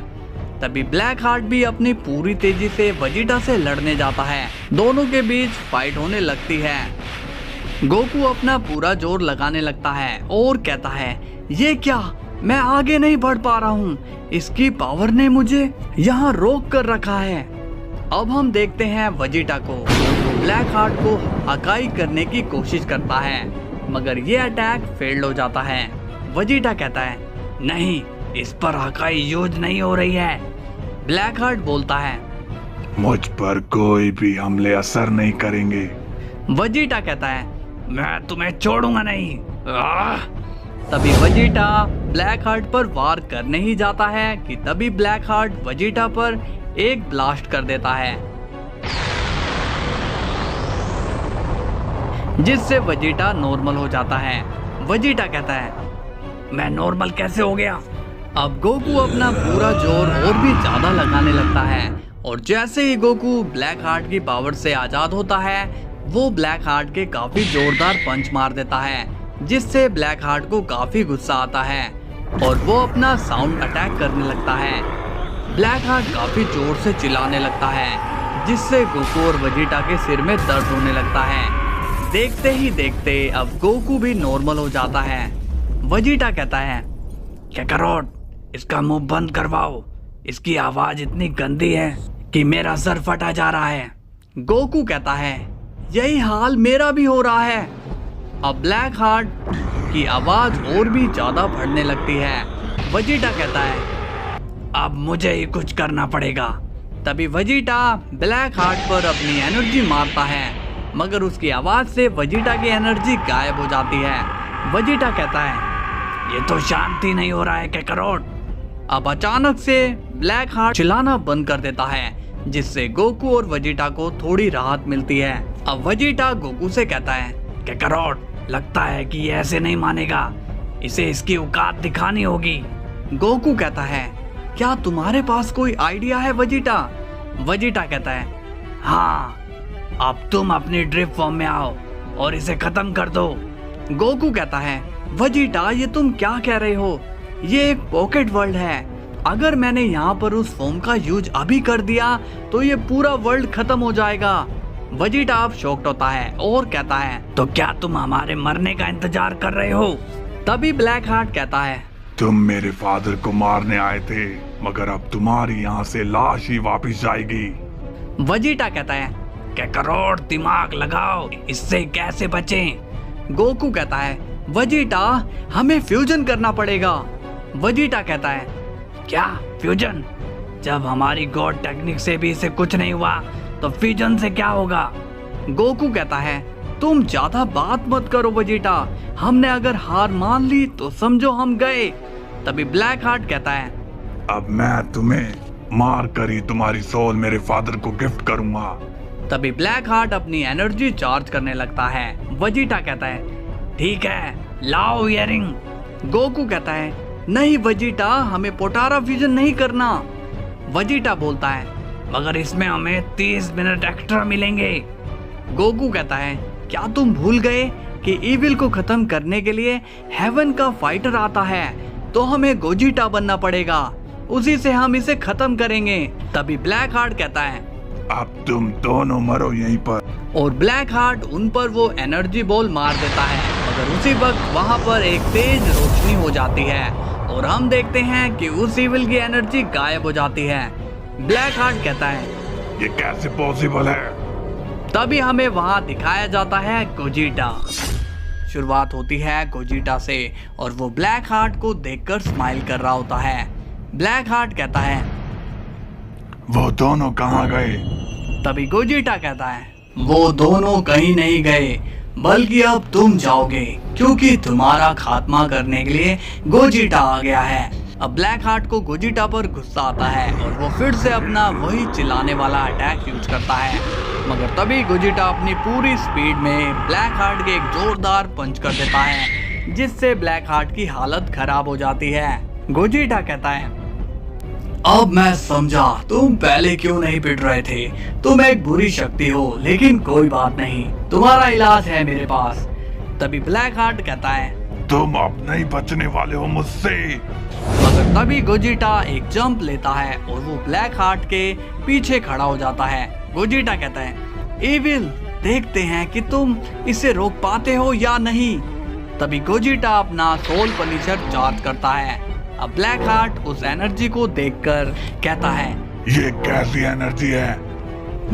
तभी ब्लैक हार्ट भी अपनी पूरी तेजी से वेजिटा से लड़ने जाता है। दोनों के बीच फाइट होने लगती है। गोकू अपना पूरा जोर लगाने लगता है और कहता है, ये क्या, मैं आगे नहीं बढ़ पा रहा हूँ, इसकी पावर ने मुझे यहाँ रोक कर रखा है। अब हम देखते हैं वेजिटा को ब्लैक हार्ट को हकाई करने की कोशिश करता है, मगर ये अटैक फेल्ड हो जाता है। वेजिटा कहता है, नहीं, इस पर हकाई यूज नहीं हो रही है। ब्लैक हार्ट बोलता है, मुझ पर कोई भी हमले असर नहीं करेंगे। वेजिटा कहता है, मैं तुम्हें छोड़ूंगा नहीं। तभी वेजिटा ब्लैक हार्ट पर वार करने ही जाता है कि तभी ब्लैक हार्ट वेजिटा पर एक ब्लास्ट कर देता है, जिससे वेजिटा नॉर्मल हो जाता है। वेजिटा कहता है, मैं नॉर्मल कैसे हो गया? अब गोकू अपना पूरा जोर और भी ज्यादा लगाने लगता है, और जैसे ही गोकू ब्लैक हार्ट की पावर से आजाद होता है, वो ब्लैक हार्ट के काफी जोरदार पंच मार देता है, जिससे ब्लैक हार्ट को काफी गुस्सा आता है। और वो अपना साउंड अटैक करने लगता है। ब्लैक हार्ट काफी जोर से चिल्लाने लगता है, जिससे गोकू और वेजिटा के सिर में दर्द होने लगता है। देखते ही देखते अब गोकू भी नॉर्मल हो जाता है। वेजिटा कहता है, काकारोट, इसका मुंह बंद करवाओ, इसकी आवाज इतनी गंदी है कि मेरा सर फटा जा रहा है। गोकू कहता है, यही हाल मेरा भी हो रहा है। अब ब्लैक हार्ट की आवाज और भी ज्यादा बढ़ने लगती है। वेजिटा कहता है, अब मुझे ही कुछ करना पड़ेगा। तभी वेजिटा ब्लैक हार्ट पर अपनी एनर्जी मारता है, मगर उसकी आवाज से वेजिटा की एनर्जी गायब हो जाती है। वेजिटा कहता है, ये तो शांति नहीं हो रहा है काकारोट। अब अचानक से ब्लैक हार्ट चिल्लाना बंद कर देता है, जिससे गोकू और वेजिटा को थोड़ी राहत मिलती है। अब वेजिटा गोकू से कहता है, काकारोट, लगता है कि ये ऐसे नहीं मानेगा, इसे इसकी औकात दिखानी होगी। गोकू कहता है, क्या तुम्हारे पास कोई आइडिया है वेजिटा? वेजिटा कहता है, हाँ, अब तुम अपनी ड्रिफ्ट फॉर्म में आओ और इसे खत्म कर दो। गोकू कहता है, वेजिटा, ये तुम क्या कह रहे हो? ये एक पॉकेट वर्ल्ड है। अगर मैंने यहाँ पर उस फॉर्म का यूज अभी कर दिया तो ये पूरा वर्ल्ड खत्म हो जाएगा। वेजिटा अब शॉक्ड होता है और कहता है, तो क्या तुम हमारे मरने का इंतजार कर रहे हो? तभी ब्लैक हार्ट कहता है, तुम मेरे फादर को मारने आए थे, मगर अब तुम्हारी यहाँ से लाश ही वापस जाएगी। वेजिटा कहता है, काकारोट, दिमाग लगाओ, इससे कैसे बचें? गोकू कहता है, वेजिटा, हमें फ्यूजन करना पड़ेगा। वेजिटा कहता है, क्या फ्यूजन? जब हमारी गॉड टेक्निक से भी इसे कुछ नहीं हुआ तो फ्यूजन से क्या होगा? गोकू कहता है, तुम ज्यादा बात मत करो वेजिटा, हमने अगर हार मान ली तो समझो हम गए। तभी ब्लैक हार्ट कहता है, अब मैं तुम्हें मार कर ही तुम्हारी सोल मेरे फादर को गिफ्ट करूंगा। तभी ब्लैक हार्ट अपनी एनर्जी चार्ज करने लगता है। वेजिटा कहता है, ठीक है, लाओ इयरिंग। गोकू कहता है, नहीं वेजिटा, हमें पोटारा फ्यूजन नहीं करना। वेजिटा बोलता है, मगर इसमें हमें 30 मिनट एक्स्ट्रा मिलेंगे। गोकू कहता है, क्या तुम भूल गए कि इविल को खत्म करने के लिए हेवन का फाइटर आता है, तो हमें गोजिटा बनना पड़ेगा, उसी से हम इसे खत्म करेंगे। तभी ब्लैक हार्ट कहता है, अब तुम दोनों मरो यहीं पर। और ब्लैक हार्ट उन पर वो एनर्जी बॉल मार देता है, मगर उसी वक्त वहाँ पर एक तेज रोशनी हो जाती है और हम देखते हैं कि उस इविल की एनर्जी गायब हो जाती है। ब्लैक हार्ट कहता है, ये कैसे पॉसिबल है? तभी हमें वहाँ दिखाया जाता है गोजिटा। शुरुआत होती है गोजिटा से और वो ब्लैक हार्ट को देखकर स्माइल कर रहा होता है। ब्लैक हार्ट कहता है, वो दोनों कहाँ गए? तभी गोजिटा कहता है, वो दोनों कहीं नहीं गए, बल्कि अब तुम जाओगे, क्योंकि तुम्हारा खात्मा करने के लिए गोजिटा आ गया है। अब ब्लैक हार्ट को गोजिटा पर गुस्सा आता है और वो फिर से अपना वही चिल्लाने वाला अटैक यूज करता है, मगर तभी गोजिटा अपनी पूरी स्पीड में ब्लैक हार्ट के एक जोरदार पंच कर देता है, जिससे ब्लैक हार्ट की हालत खराब हो जाती है। गोजिटा कहता है, अब मैं समझा तुम पहले क्यों नहीं पिट रहे थे। तुम एक बुरी शक्ति हो, लेकिन कोई बात नहीं, तुम्हारा इलाज है मेरे पास। तभी ब्लैक हार्ट कहता है, तुम अब नहीं बचने वाले हो मुझसे। मगर तभी गोजिटा एक जंप लेता है और वो ब्लैक हार्ट के पीछे खड़ा हो जाता है। गोजिटा कहता है, एविल, देखते हैं कि तुम इसे रोक पाते हो या नहीं। तभी गोजिटा अपना सोल पनिशर चार्ज करता है। अब ब्लैक हार्ट उस एनर्जी को देखकर कहता है, ये कैसी एनर्जी है?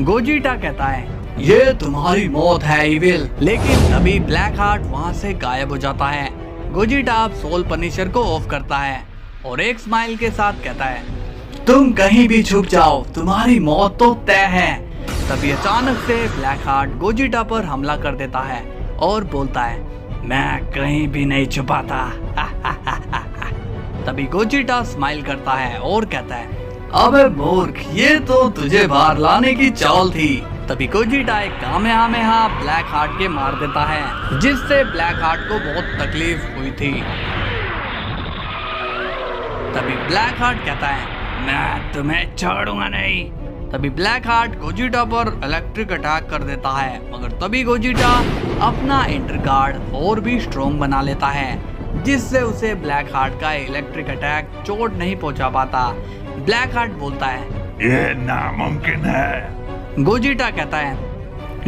गोजिटा कहता है, ये तुम्हारी मौत है इविल। लेकिन तभी ब्लैक हार्ट वहाँ से गायब हो जाता है। गोजिटा अब सोल पनिशर को ऑफ करता है और एक स्माइल के साथ कहता है, तुम कहीं भी छुप जाओ, तुम्हारी मौत तो तय है। तभी अचानक से ब्लैक हार्ट गोजिटा पर हमला कर देता है और बोलता है, मैं कहीं भी नहीं छुपा था। तभी गोजिटा स्माइल करता है और कहता है, अबे मूर्ख, ये तो तुझे बाहर लाने की चाल थी। तभी गोजिटा एक कामेहामेहा ब्लैक हार्ट के मार देता है, जिससे ब्लैक हार्ट को बहुत तकलीफ हुई थी। तभी ब्लैक हार्ट कहता है, मैं तुम्हें छोड़ूंगा नहीं। तभी ब्लैक हार्ट गोजिटा पर इलेक्ट्रिक अटैक कर देता है, मगर तभी गोजिटा अपना इंटर गार्ड और भी स्ट्रॉन्ग बना लेता है जिससे उसे ब्लैक हार्ट का इलेक्ट्रिक अटैक चोट नहीं पहुंचा पाता। ब्लैक हार्ट बोलता है, ये नामुमकिन है। गोजिटा कहता है,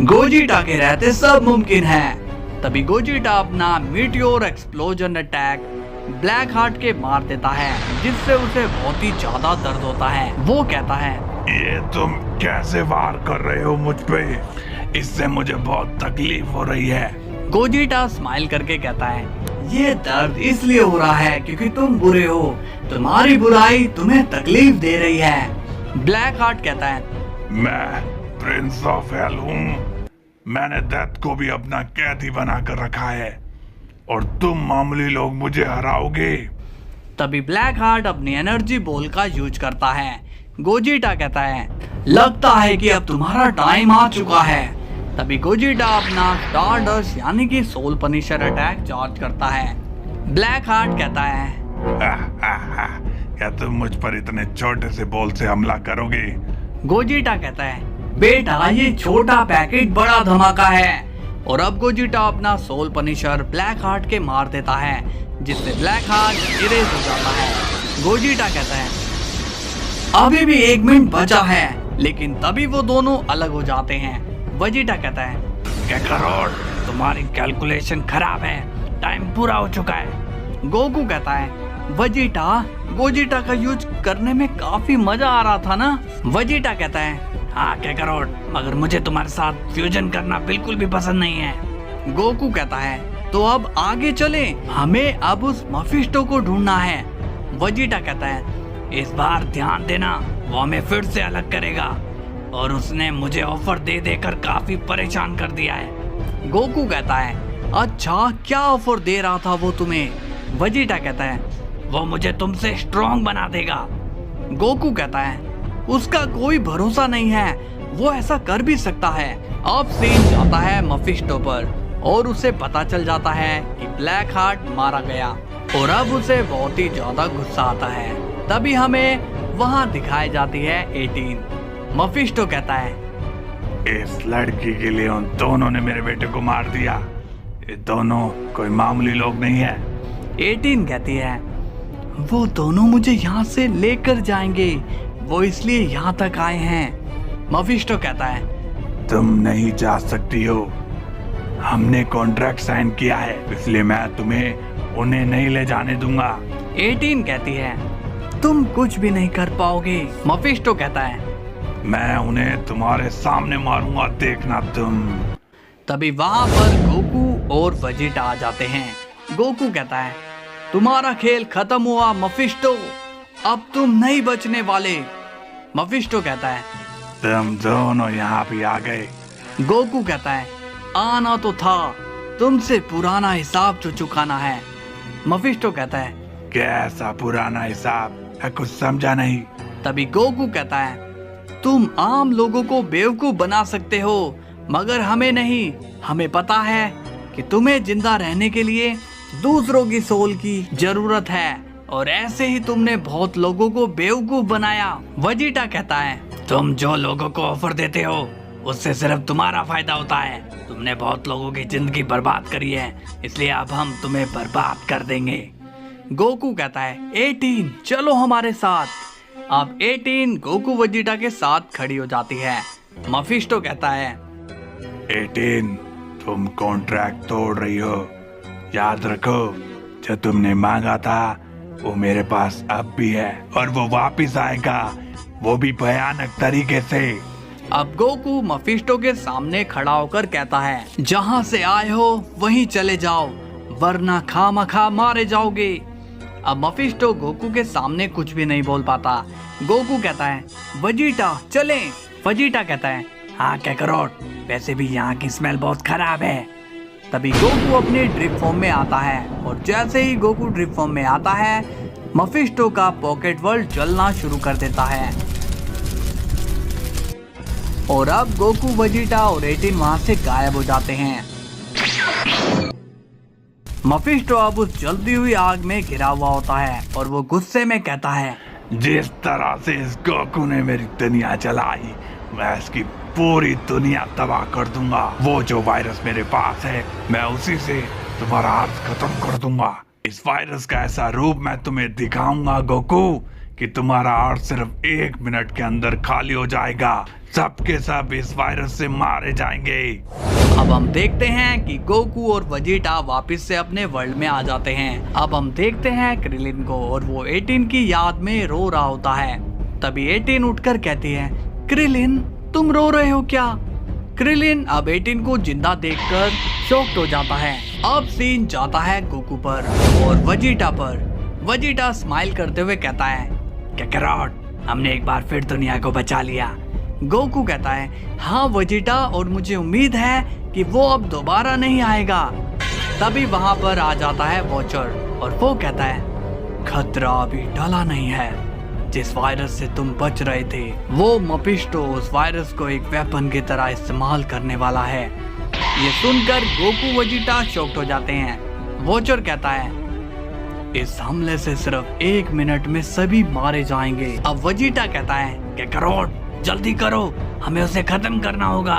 गोजिटा के रहते सब मुमकिन है। तभी गोजिटा अपना meteor explosion attack black heart के मार देता है, जिससे उसे बहुत ही ज्यादा दर्द होता है। वो कहता है, ये तुम कैसे वार कर रहे हो मुझ पे? इससे मुझे बहुत तकलीफ हो रही है। गोजिटा स्माइल करके कहता है, ये दर्द इसलिए हो रहा है क्योंकि तुम बुरे हो, तुम्हारी बुराई तुम्हें तकलीफ दे रही है। ब्लैक हार्ट कहता है, मैं प्रिंस ऑफ हेल हूँ। मैंने डेथ को भी अपना कैदी बनाकर रखा है और तुम मामूली लोग मुझे हराओगे। तभी ब्लैक हार्ट अपनी एनर्जी बॉल का यूज करता है। गोजिटा कहता है, लगता है कि अब तुम्हारा टाइम आ चुका है। तभी गोजिटा अपना स्टारडस्ट यानी कि सोल पनिशर अटैक चार्ज करता है। ब्लैक हार्ट कहता है, क्या तुम मुझ पर इतने छोटे से बॉल से हमला करोगे? गोजिटा कहता है, बेटा ये छोटा पैकेट बड़ा धमाका है। और अब गोजिटा अपना सोल पनिशर ब्लैक हार्ट के मार देता है, जिससे ब्लैक हार्ट इरेज हो जाता है। गोजिटा कहता है, अभी भी 1 मिनट बचा है। लेकिन तभी वो दोनों अलग हो जाते हैं। वेजिटा कहता है, काकारोट, तुम्हारी कैलकुलेशन खराब है, टाइम पूरा हो चुका है। गोकू कहता है, वेजिटा, गोजिटा का यूज करने में काफी मजा आ रहा था ना। वेजिटा कहता है, हाँ काकारोट, मगर मुझे तुम्हारे साथ फ्यूजन करना बिल्कुल भी पसंद नहीं है। गोकू कहता है, तो अब आगे चले, हमें अब उस मफिस्टो को ढूंढना है। वेजिटा कहता है, इस बार ध्यान देना, वो हमें फिर से अलग करेगा और उसने मुझे ऑफर दे देकर काफी परेशान कर दिया है। गोकू कहता है, अच्छा क्या ऑफर दे रहा था वो तुम्हें? वेजिटा कहता है, वो मुझे तुमसे स्ट्रॉन्ग बना देगा। गोकू कहता है, उसका कोई भरोसा नहीं है, वो ऐसा कर भी सकता है। अब सीन जाता है मफिस्टो पर और उसे पता चल जाता है कि ब्लैक हार्ट मारा गया और अब उसे बहुत ही ज्यादा गुस्सा आता है। तभी हमें वहां दिखाई जाती है 18। मफिस्टो कहता है, इस लड़की के लिए उन दोनों ने मेरे बेटे को मार दिया। ये दोनों कोई मामूली लोग नहीं है। 18 कहती है, वो दोनों मुझे यहाँ से लेकर जाएंगे, वो इसलिए यहाँ तक आए हैं। मफिस्टो कहता है, तुम नहीं जा सकती हो, हमने कॉन्ट्रैक्ट साइन किया है, इसलिए मैं तुम्हें उन्हें नहीं ले जाने दूंगा। 18 कहती है, तुम कुछ भी नहीं कर पाओगे। मफिस्टो कहता है, मैं उन्हें तुम्हारे सामने मारूंगा, देखना तुम। तभी वहां पर गोकू और वेजिटा आ जाते हैं। गोकू कहता है, तुम्हारा खेल खत्म हुआ मफिस्टो, अब तुम नहीं बचने वाले। मफिस्टो कहता है, तुम दोनों यहाँ भी आ गए। गोकू कहता है, आना तो था, तुमसे पुराना हिसाब जो चुकाना है। मफिस्टो कहता है, कैसा पुराना हिसाब है, कुछ समझा नहीं। तभी गोकू कहता है, तुम आम लोगों को बेवकूफ बना सकते हो मगर हमें नहीं। हमें पता है कि तुम्हें जिंदा रहने के लिए दूसरों की सोल की जरूरत है और ऐसे ही तुमने बहुत लोगों को बेवकूफ बनाया। वेजिटा कहता है, तुम जो लोगों को ऑफर देते हो उससे सिर्फ तुम्हारा फायदा होता है। तुमने बहुत लोगों की जिंदगी बर्बाद करी है, इसलिए अब हम तुम्हें बर्बाद कर देंगे। गोकू कहता है, 18 चलो हमारे साथ। अब 18 गोकू वेजिटा के साथ खड़ी हो जाती है। मफिस्टो कहता है, 18, तुम कॉन्ट्रैक्ट तोड़ रही हो। याद रखो, जो तुमने मांगा था वो मेरे पास अब भी है और वो वापस आएगा, वो भी भयानक तरीके से। अब गोकू मफिस्टो के सामने खड़ा होकर कहता है, जहाँ से आए हो वहीं चले जाओ, वरना खामखा मारे जाओगे। अब मफिस्टो गोकू के सामने कुछ भी नहीं बोल पाता। गोकू कहता है, वेजिटा चलें। वेजिटा कहता है, हाँ काकारोट, वैसे भी यहाँ की स्मेल बहुत खराब है। तभी गोकू अपने ड्रिप फॉर्म में आता है और जैसे ही गोकू ड्रिप फॉर्म में आता है, मफिस्टो का पॉकेट वर्ल्ड जलना शुरू कर देता है और अब गोकू वेजिटा और 18 वहां से गायब हो जाते हैं। मफिस्टो अब उस जलती हुई आग में घिरा हुआ होता है और वो गुस्से में कहता है, जिस तरह से इस गोकू ने मेरी दुनिया जलाई, मैं इसकी पूरी दुनिया तबाह कर दूंगा। वो जो वायरस मेरे पास है, मैं उसी से तुम्हारा अर्थ खत्म कर दूंगा। इस वायरस का ऐसा रूप मैं तुम्हें दिखाऊंगा गोकू कि तुम्हारा अर्थ सिर्फ 1 मिनट के अंदर खाली हो जाएगा। सबके सब इस वायरस से मारे जाएंगे। अब हम देखते हैं कि गोकू और वेजिटा वापस से अपने वर्ल्ड में आ जाते हैं। अब हम देखते हैं क्रिलिन को और वो 18 की याद में रो रहा होता है। तभी 18 उठकर कहती है, क्रिलिन तुम रो रहे हो क्या? क्रिलिन अब 18 को जिंदा देखकर शॉक्ड हो जाता है। अब सीन जाता है गोकू पर और वेजिटा पर। वेजिटा स्माइल करते हुए कहता है, काकारोट हमने एक बार फिर दुनिया को बचा लिया। गोकू कहता है, हाँ वेजिटा, और मुझे उम्मीद है कि वो अब दोबारा नहीं आएगा। तभी वहां पर आ जाता है वॉचर और वो कहता है, खतरा अभी टला नहीं है। जिस वायरस से तुम बच रहे थे वो मफिस्टो उस वायरस को एक वेपन की तरह इस्तेमाल करने वाला है। ये सुनकर गोकू वेजिटा शॉक्ड हो जाते हैं। वॉचर कहता है, इस हमले से सिर्फ 1 मिनट में सभी मारे जाएंगे। अब वेजिटा कहता है, काकारोट जल्दी करो, हमें उसे खत्म करना होगा।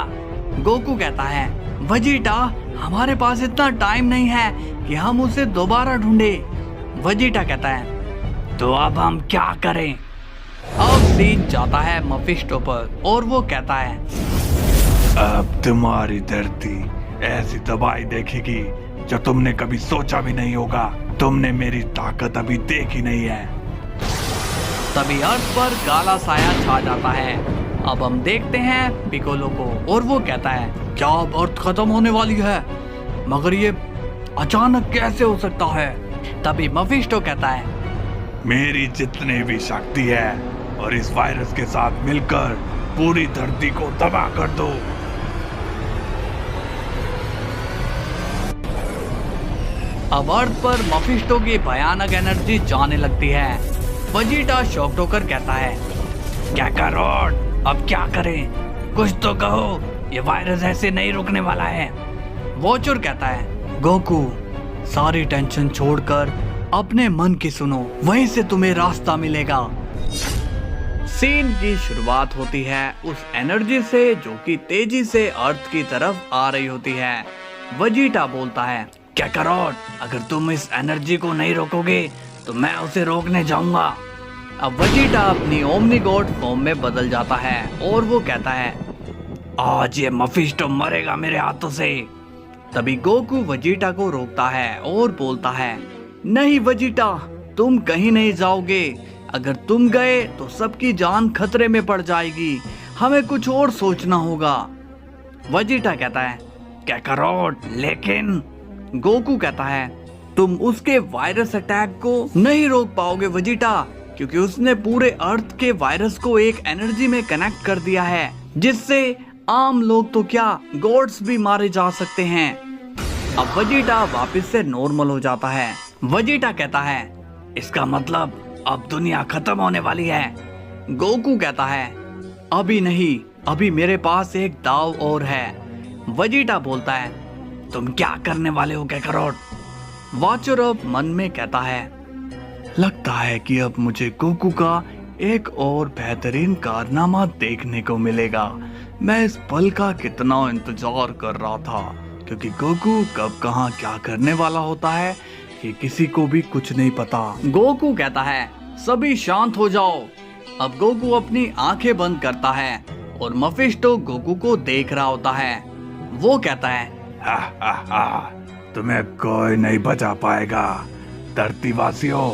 गोकू कहता है, वेजिटा हमारे पास इतना टाइम नहीं है कि हम उसे दोबारा ढूंढे। वेजिटा कहता है, तो अब हम क्या करें? अब सीन जाता है मफिस्टो पर और वो कहता है, अब तुम्हारी धरती ऐसी तबाही देखेगी जो तुमने कभी सोचा भी नहीं होगा। तुमने मेरी ताकत अभी देखी नहीं है। तभी अर्थ पर काला साया छा जाता है। अब हम देखते हैं पिकोलो को और वो कहता है, क्या अब अर्थ खत्म होने वाली है? मगर ये अचानक कैसे हो सकता है? तभी मफिस्टो कहता है, मेरी जितनी भी शक्ति है और इस वायरस के साथ मिलकर पूरी धरती को तबाह कर दो। अब अर्थ पर मफिस्टो की भयानक एनर्जी जाने लगती है। वेजिटा शॉक्ड होकर कहता है, काकारोट अब क्या करें? कुछ तो कहो, ये वायरस ऐसे नहीं रुकने वाला है। वॉचर कहता है, गोकू सारी टेंशन छोड़कर अपने मन की सुनो, वहीं से तुम्हें रास्ता मिलेगा। सीन की शुरुआत होती है उस एनर्जी से जो कि तेजी से अर्थ की तरफ आ रही होती है। वेजिटा बोलता है, काकारोट अगर तुम इस एनर्जी को नहीं रोकोगे तो मैं उसे रोकने जाऊंगा। अब वेजिटा अपनी ओमनी गॉड फॉर्म में बदल जाता है और वो कहता है, आज ये मफिस्टो मरेगा मेरे हाथों से। तभी गोकू वेजिटा को रोकता है और बोलता है, नहीं वेजिटा, तुम कहीं नहीं जाओगे। अगर तुम गए तो सबकी जान खतरे में पड़ जाएगी। हमें कुछ और सोचना होगा। वेजिटा कहता है, काकारोट लेकिन। गोकू कहता है, तुम उसके वायरस अटैक को नहीं रोक पाओगे वेजिटा, क्योंकि उसने पूरे अर्थ के वायरस को एक एनर्जी में कनेक्ट कर दिया है जिससे आम लोग तो क्या गॉड्स भी मारे जा सकते हैं। अब वेजिटा वापस से नॉर्मल हो जाता है। वेजिटा कहता है, इसका मतलब अब दुनिया खत्म होने वाली है। गोकू कहता है, अभी नहीं, अभी मेरे पास एक दाव और है। वेजिटा बोलता है, तुम क्या करने वाले हो काकारोट? वॉचर अब मन में कहता है, लगता है कि अब मुझे गोकू का एक और बेहतरीन कारनामा देखने को मिलेगा। मैं इस पल का कितना इंतजार कर रहा था, क्योंकि गोकू कब कहाँ क्या करने वाला होता है ये किसी को भी कुछ नहीं पता। गोकू कहता है, सभी शांत हो जाओ। अब गोकू अपनी आंखें बंद करता है और मफिस्टो गोकू को देख रहा होता है। वो कहता है, हा हा हा, तुम्हें कोई नहीं बचा पाएगा। धरतीवासियों,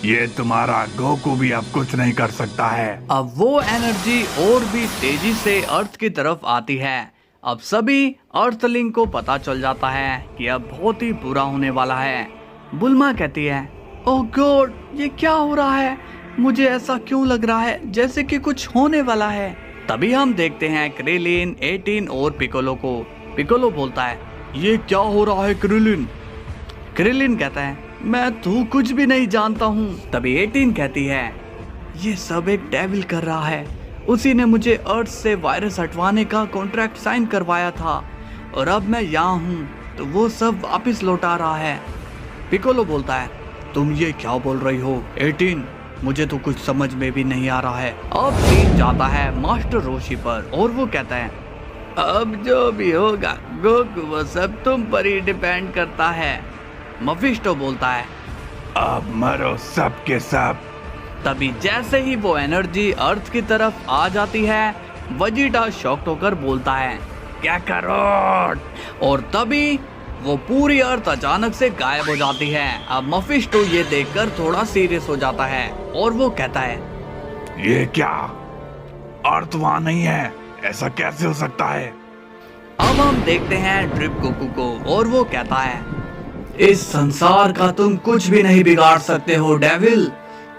ये तुम्हारा गोकू भी अब कुछ नहीं कर सकता है। अब वो एनर्जी और भी तेजी से अर्थ की तरफ आती है। अब सभी अर्थलिंग को पता चल जाता है कि अब बहुत ही बुरा होने वाला है। बुल्मा कहती है, ओह गॉड, ये क्या हो रहा है? मुझे ऐसा क्यों लग रहा है जैसे कि कुछ होने वाला है। तभी हम देखते हैं क्रिलिन, 18 और पिकोलो को। पिकोलो बोलता है, ये क्या हो रहा है क्रिलिन? क्रिलिन कहता है, मैं तो कुछ भी नहीं जानता हूँ। तभी 18 कहती है, ये सब एक डेविल कर रहा है। उसी ने मुझे अर्थ से वायरस हटवाने का कॉन्ट्रैक्ट साइन करवाया था और अब मैं यहाँ हूँ तो वो सब वापस लौटा रहा है। पिकोलो बोलता है, तुम ये क्या बोल रही हो 18? मुझे तो कुछ समझ में भी नहीं आ रहा है। अब सीन जाता है मास्टर रोशी पर और वो कहता है, अब जो भी होगा गोकू वो सब तुम पर ही डिपेंड करता है। मफिस्टो बोलता है, अब मरो सब के सब। तभी जैसे ही वो एनर्जी अर्थ की तरफ आ जाती है, वेजिटा शॉक्ड होकर बोलता है काकारोट। और तभी वो पूरी अर्थ अचानक से गायब हो जाती है। अब मफिस्टो ये देखकर थोड़ा सीरियस हो जाता है और वो कहता है ये क्या, अर्थ वहां नहीं है, ऐसा कैसे हो सकता है? अब हम देखते हैं ड्रिप गोकू को और वो कहता है इस संसार का तुम कुछ भी नहीं बिगाड़ सकते हो डेविल,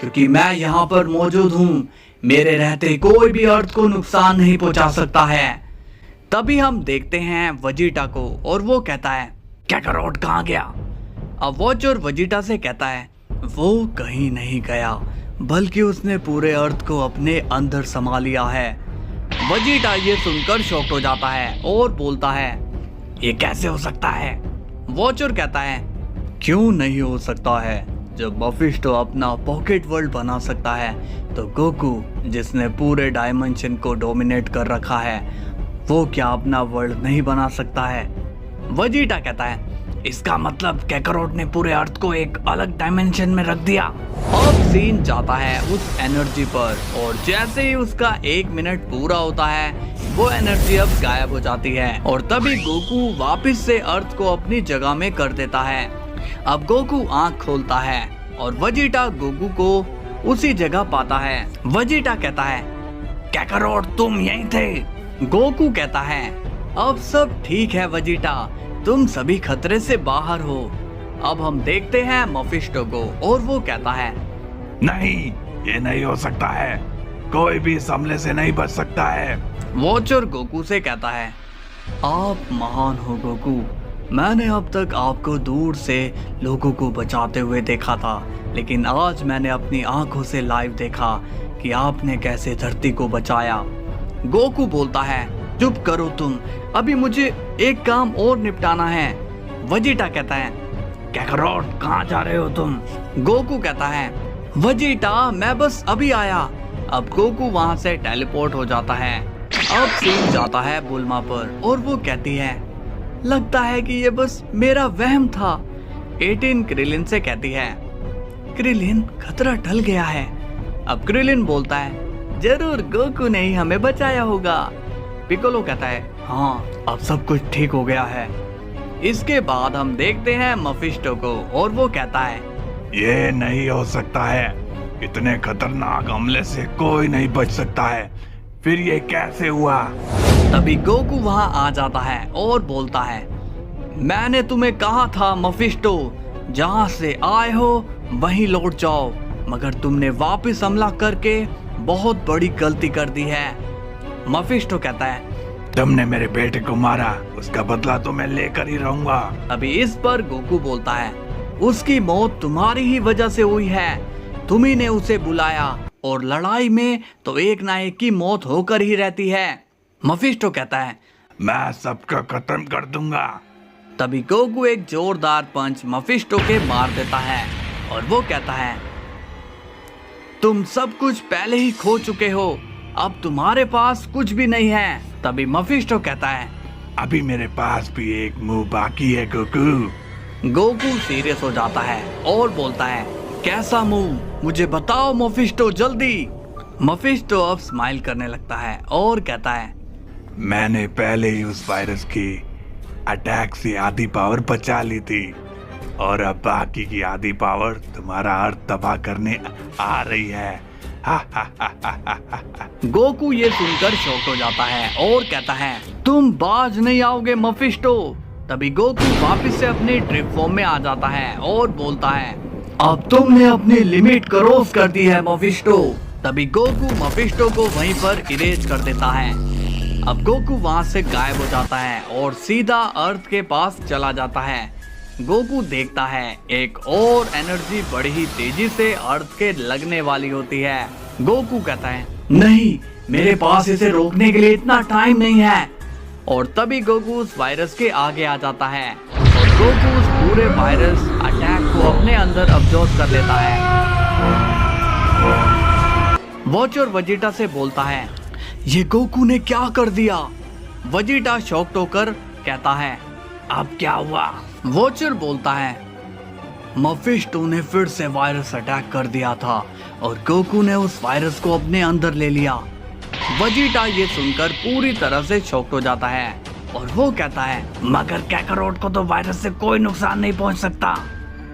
क्योंकि मैं यहाँ पर मौजूद हूँ। मेरे रहते कोई भी अर्थ को नुकसान नहीं पहुंचा सकता है। तभी हम देखते हैं वेजिटा को और वो कहता है काकारोट कहाँ गया? अब वॉचर वेजिटा से कहता है वो कहीं नहीं गया, बल्कि उसने पूरे अर्थ को अपने अंदर समा लिया है। वेजिटा ये सुनकर शॉक्ड हो जाता है और बोलता है ये कैसे हो सकता है? वॉचर कहता है क्यों नहीं हो सकता है? जब मफिस्टो अपना पॉकेट वर्ल्ड बना सकता है, तो गोकू जिसने पूरे डायमेंशन को डोमिनेट कर रखा है, वो क्या अपना वर्ल्ड नहीं बना सकता है? वेजिटा कहता है इसका मतलब काकारोट ने पूरे अर्थ को एक अलग डायमेंशन में रख दिया। अब सीन जाता है उस एनर्जी पर और जैसे ही उसका 1 मिनट पूरा होता है, वो एनर्जी अब गायब हो जाती है और तभी गोकू वापस से अर्थ को अपनी जगह में कर देता है। अब गोकू आंख खोलता है और वेजिटा गोकू को उसी जगह पाता है। वेजिटा कहता है काकारोट तुम यहीं थे? गोकू कहता है अब सब ठीक है वेजिटा, तुम सभी खतरे से बाहर हो। अब हम देखते हैं मफिस्टो को और वो कहता है नहीं, ये नहीं हो सकता है, कोई भी इस हमले से नहीं बच सकता है। वॉचर गोकू से कहता है आप महान हो गोकू, मैंने अब तक आपको दूर से लोगों को बचाते हुए देखा था, लेकिन आज मैंने अपनी आंखों से लाइव देखा कि आपने कैसे धरती को बचाया। गोकू बोलता है चुप करो तुम, अभी मुझे एक काम और निपटाना है। वेजिटा कहता है काकारोट कहाँ जा रहे हो तुम? गोकू कहता है वेजिटा मैं बस अभी आया। अब गोकू वहां से टेलीपोर्ट हो जाता है। अब सीन जाता है बुल्मा पर और वो कहती है लगता है कि ये बस मेरा वहम था। 18 क्रिलिन से कहती है क्रिलिन खतरा टल गया है। अब क्रिलिन बोलता है जरूर गोकू ने ही हमें बचाया होगा। पिकोलो कहता है हाँ अब सब कुछ ठीक हो गया है। इसके बाद हम देखते हैं मफिस्टो को और वो कहता है ये नहीं हो सकता है, इतने खतरनाक हमले से कोई नहीं बच सकता है, फिर ये कैसे हुआ? तभी गोकू वहां आ जाता है और बोलता है मैंने तुम्हें कहा था मफिस्टो, जहां से आए हो वहीं लौट जाओ, मगर तुमने वापस हमला करके बहुत बड़ी गलती कर दी है। मफिस्टो कहता है तुमने मेरे बेटे को मारा, उसका बदला तो मैं लेकर ही रहूंगा। अभी इस पर गोकू बोलता है उसकी मौत तुम्हारी ही वजह से हुई है, तुम्ही ने उसे बुलाया और लड़ाई में तो एक ना एक की मौत होकर ही रहती है। मफिस्टो कहता है मैं सबका खत्म कर दूंगा। तभी गोकू एक जोरदार पंच मफिस्टो के मार देता है और वो कहता है तुम सब कुछ पहले ही खो चुके हो, अब तुम्हारे पास कुछ भी नहीं है। तभी मफिस्टो कहता है अभी मेरे पास भी एक मुंह बाकी है गोकू। गोकू सीरियस हो जाता है और बोलता है कैसा मुंह, मुझे बताओ मफिस्टो जल्दी। मफिस्टो अब स्माइल करने लगता है और कहता है मैंने पहले ही उस वायरस की अटैक से आधी पावर बचा ली थी और अब बाकी की आधी पावर तुम्हारा अर्थ तबाह करने आ रही है। गोकू ये सुनकर शॉक हो जाता है और कहता है तुम बाज नहीं आओगे मफिस्टो। तभी गोकू वापस से अपनी ड्रिप फॉर्म में आ जाता है और बोलता है अब तुमने अपनी लिमिट क्रॉस कर दी है मफिस्टो। तभी गोकू मफिस्टो को वहीं पर इरेज कर देता है। अब गोकू वहां से गायब हो जाता है और सीधा अर्थ के पास चला जाता है। गोकू देखता है एक और एनर्जी बड़ी ही तेजी से अर्थ के लगने वाली होती है। गोकू कहता है नहीं, मेरे पास इसे रोकने के लिए इतना टाइम नहीं है। और तभी गोकू उस वायरस के आगे आ जाता है और गोकू उस पूरे वायरस अटैक को अपने अंदर अब्जॉर्ब कर लेता है। वॉचर वेजिटा से बोलता है ये गोकू ने क्या कर दिया? वेजिटा शॉक्ड होकर कहता है अब क्या हुआ? वॉचर बोलता है मफिस्टो ने फिर से वायरस अटैक कर दिया था और गोकू ने उस वायरस को अपने अंदर ले लिया। वेजिटा ये सुनकर पूरी तरह से शॉक्ड हो जाता है और वो कहता है, मगर कैकारोट को तो वायरस से कोई नुकसान नहीं पहुंच सकता।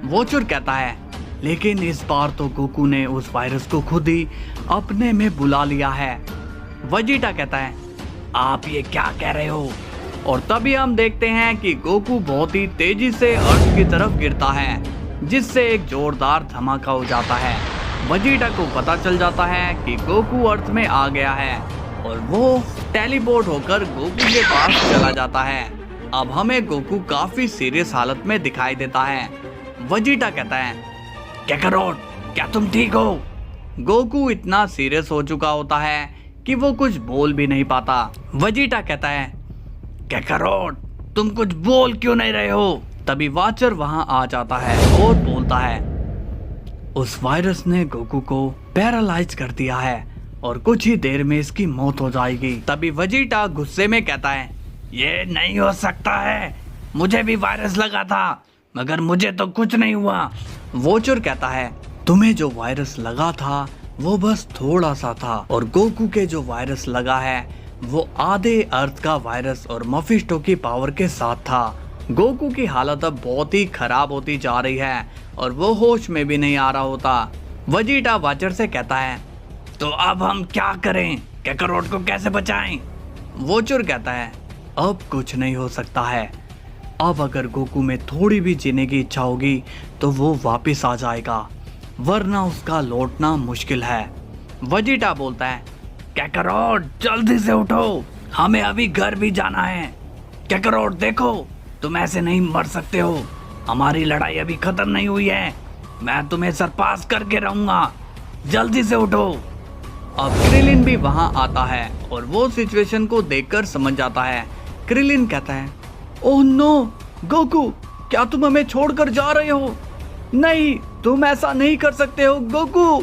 वोचर कहता है, लेकिन इस बार तो गोकू ने उस वायरस को खुद ही अपने में बुला लिया है। वेजिटा कहता है, आप ये क्या कह रहे हो? और तभी हम देखते हैं कि गोकू बहुत ही तेजी से अर्थ की तरफ गिरता है, जिससे एक जोरदार धमाका हो जाता है। वेजिटा को पता चल जाता है कि गोकू अर्थ में आ गया है और वो टेलीपोर्ट होकर गोकू के पास चला जाता है। अब हमें गोकू काफी सीरियस हालत में दिखाई देता है। वेजिटा कहता है, कैकारोट क्या तुम ठीक हो? गोकू इतना सीरियस हो चुका होता है कि वो कुछ बोल भी नहीं पाता। वेजिटा कहता है, कैकारोट तुम कुछ बोल क्यों नहीं रहे हो? तभी वाचर वहां आ जाता है और बोलता है, उस वायरस ने गोकू को पैरालाइज कर दिया है और कुछ ही देर में इसकी मौत हो जाएगी। तभी वेजिटा गुस्से में कहता है, ये नहीं हो सकता है, मुझे भी वायरस लगा था मगर मुझे तो कुछ नहीं हुआ। वोचर कहता है, तुम्हें जो वायरस लगा था वो बस थोड़ा सा था और गोकू के जो वायरस लगा है वो आधे अर्थ का वायरस और मफिस्टो की पावर के साथ था। गोकू की हालत अब बहुत ही खराब होती जा रही है और वो होश में भी नहीं आ रहा होता। वेजिटा वाचर से कहता है, तो अब हम क्या करें? कैकारोट को कैसे बचाएं? वोचर कहता है, अब कुछ नहीं हो सकता है। अब अगर गोकू में थोड़ी भी जीने की इच्छा होगी तो वो वापस आ जाएगा, वरना उसका लौटना मुश्किल है। वेजिटा बोलता है, कैकारोट जल्दी से उठो, हमें अभी घर भी जाना है। कैकारोट देखो, तुम ऐसे नहीं मर सकते हो, हमारी लड़ाई अभी खत्म नहीं हुई है, मैं तुम्हें सरपास करके रहूंगा, जल्दी से उठो। अब क्रिलिन भी वहां आता है और वो सिचुएशन को देखकर समझ जाता है। क्रिलिन कहता है, ओह नो गोकू, क्या तुम हमें छोड़कर जा रहे हो? नहीं, तुम ऐसा नहीं कर सकते हो गोकू।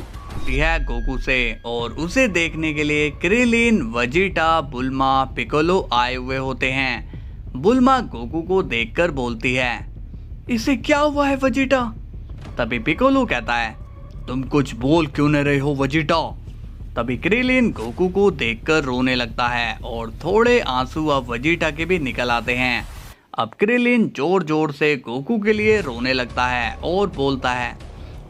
है गोकू से और उसे देखने के लिए क्रिलिन, वेजिटा, बुल्मा, पिकोलो आए हुए होते हैं। बुल्मा गोकू को देखकर बोलती है, इसे क्या हुआ है वेजिटा? तभी पिकोलो कहता है, तुम कुछ बोल क्यों नहीं रहे हो वेजिटा? तभी क्रिलिन गोकू को देखकर रोने लगता है और थोड़े आंसू अब वेजिटा के भी निकल आते हैं। अब क्रिलिन जोर जोर से गोकू के लिए रोने लगता है और बोलता है,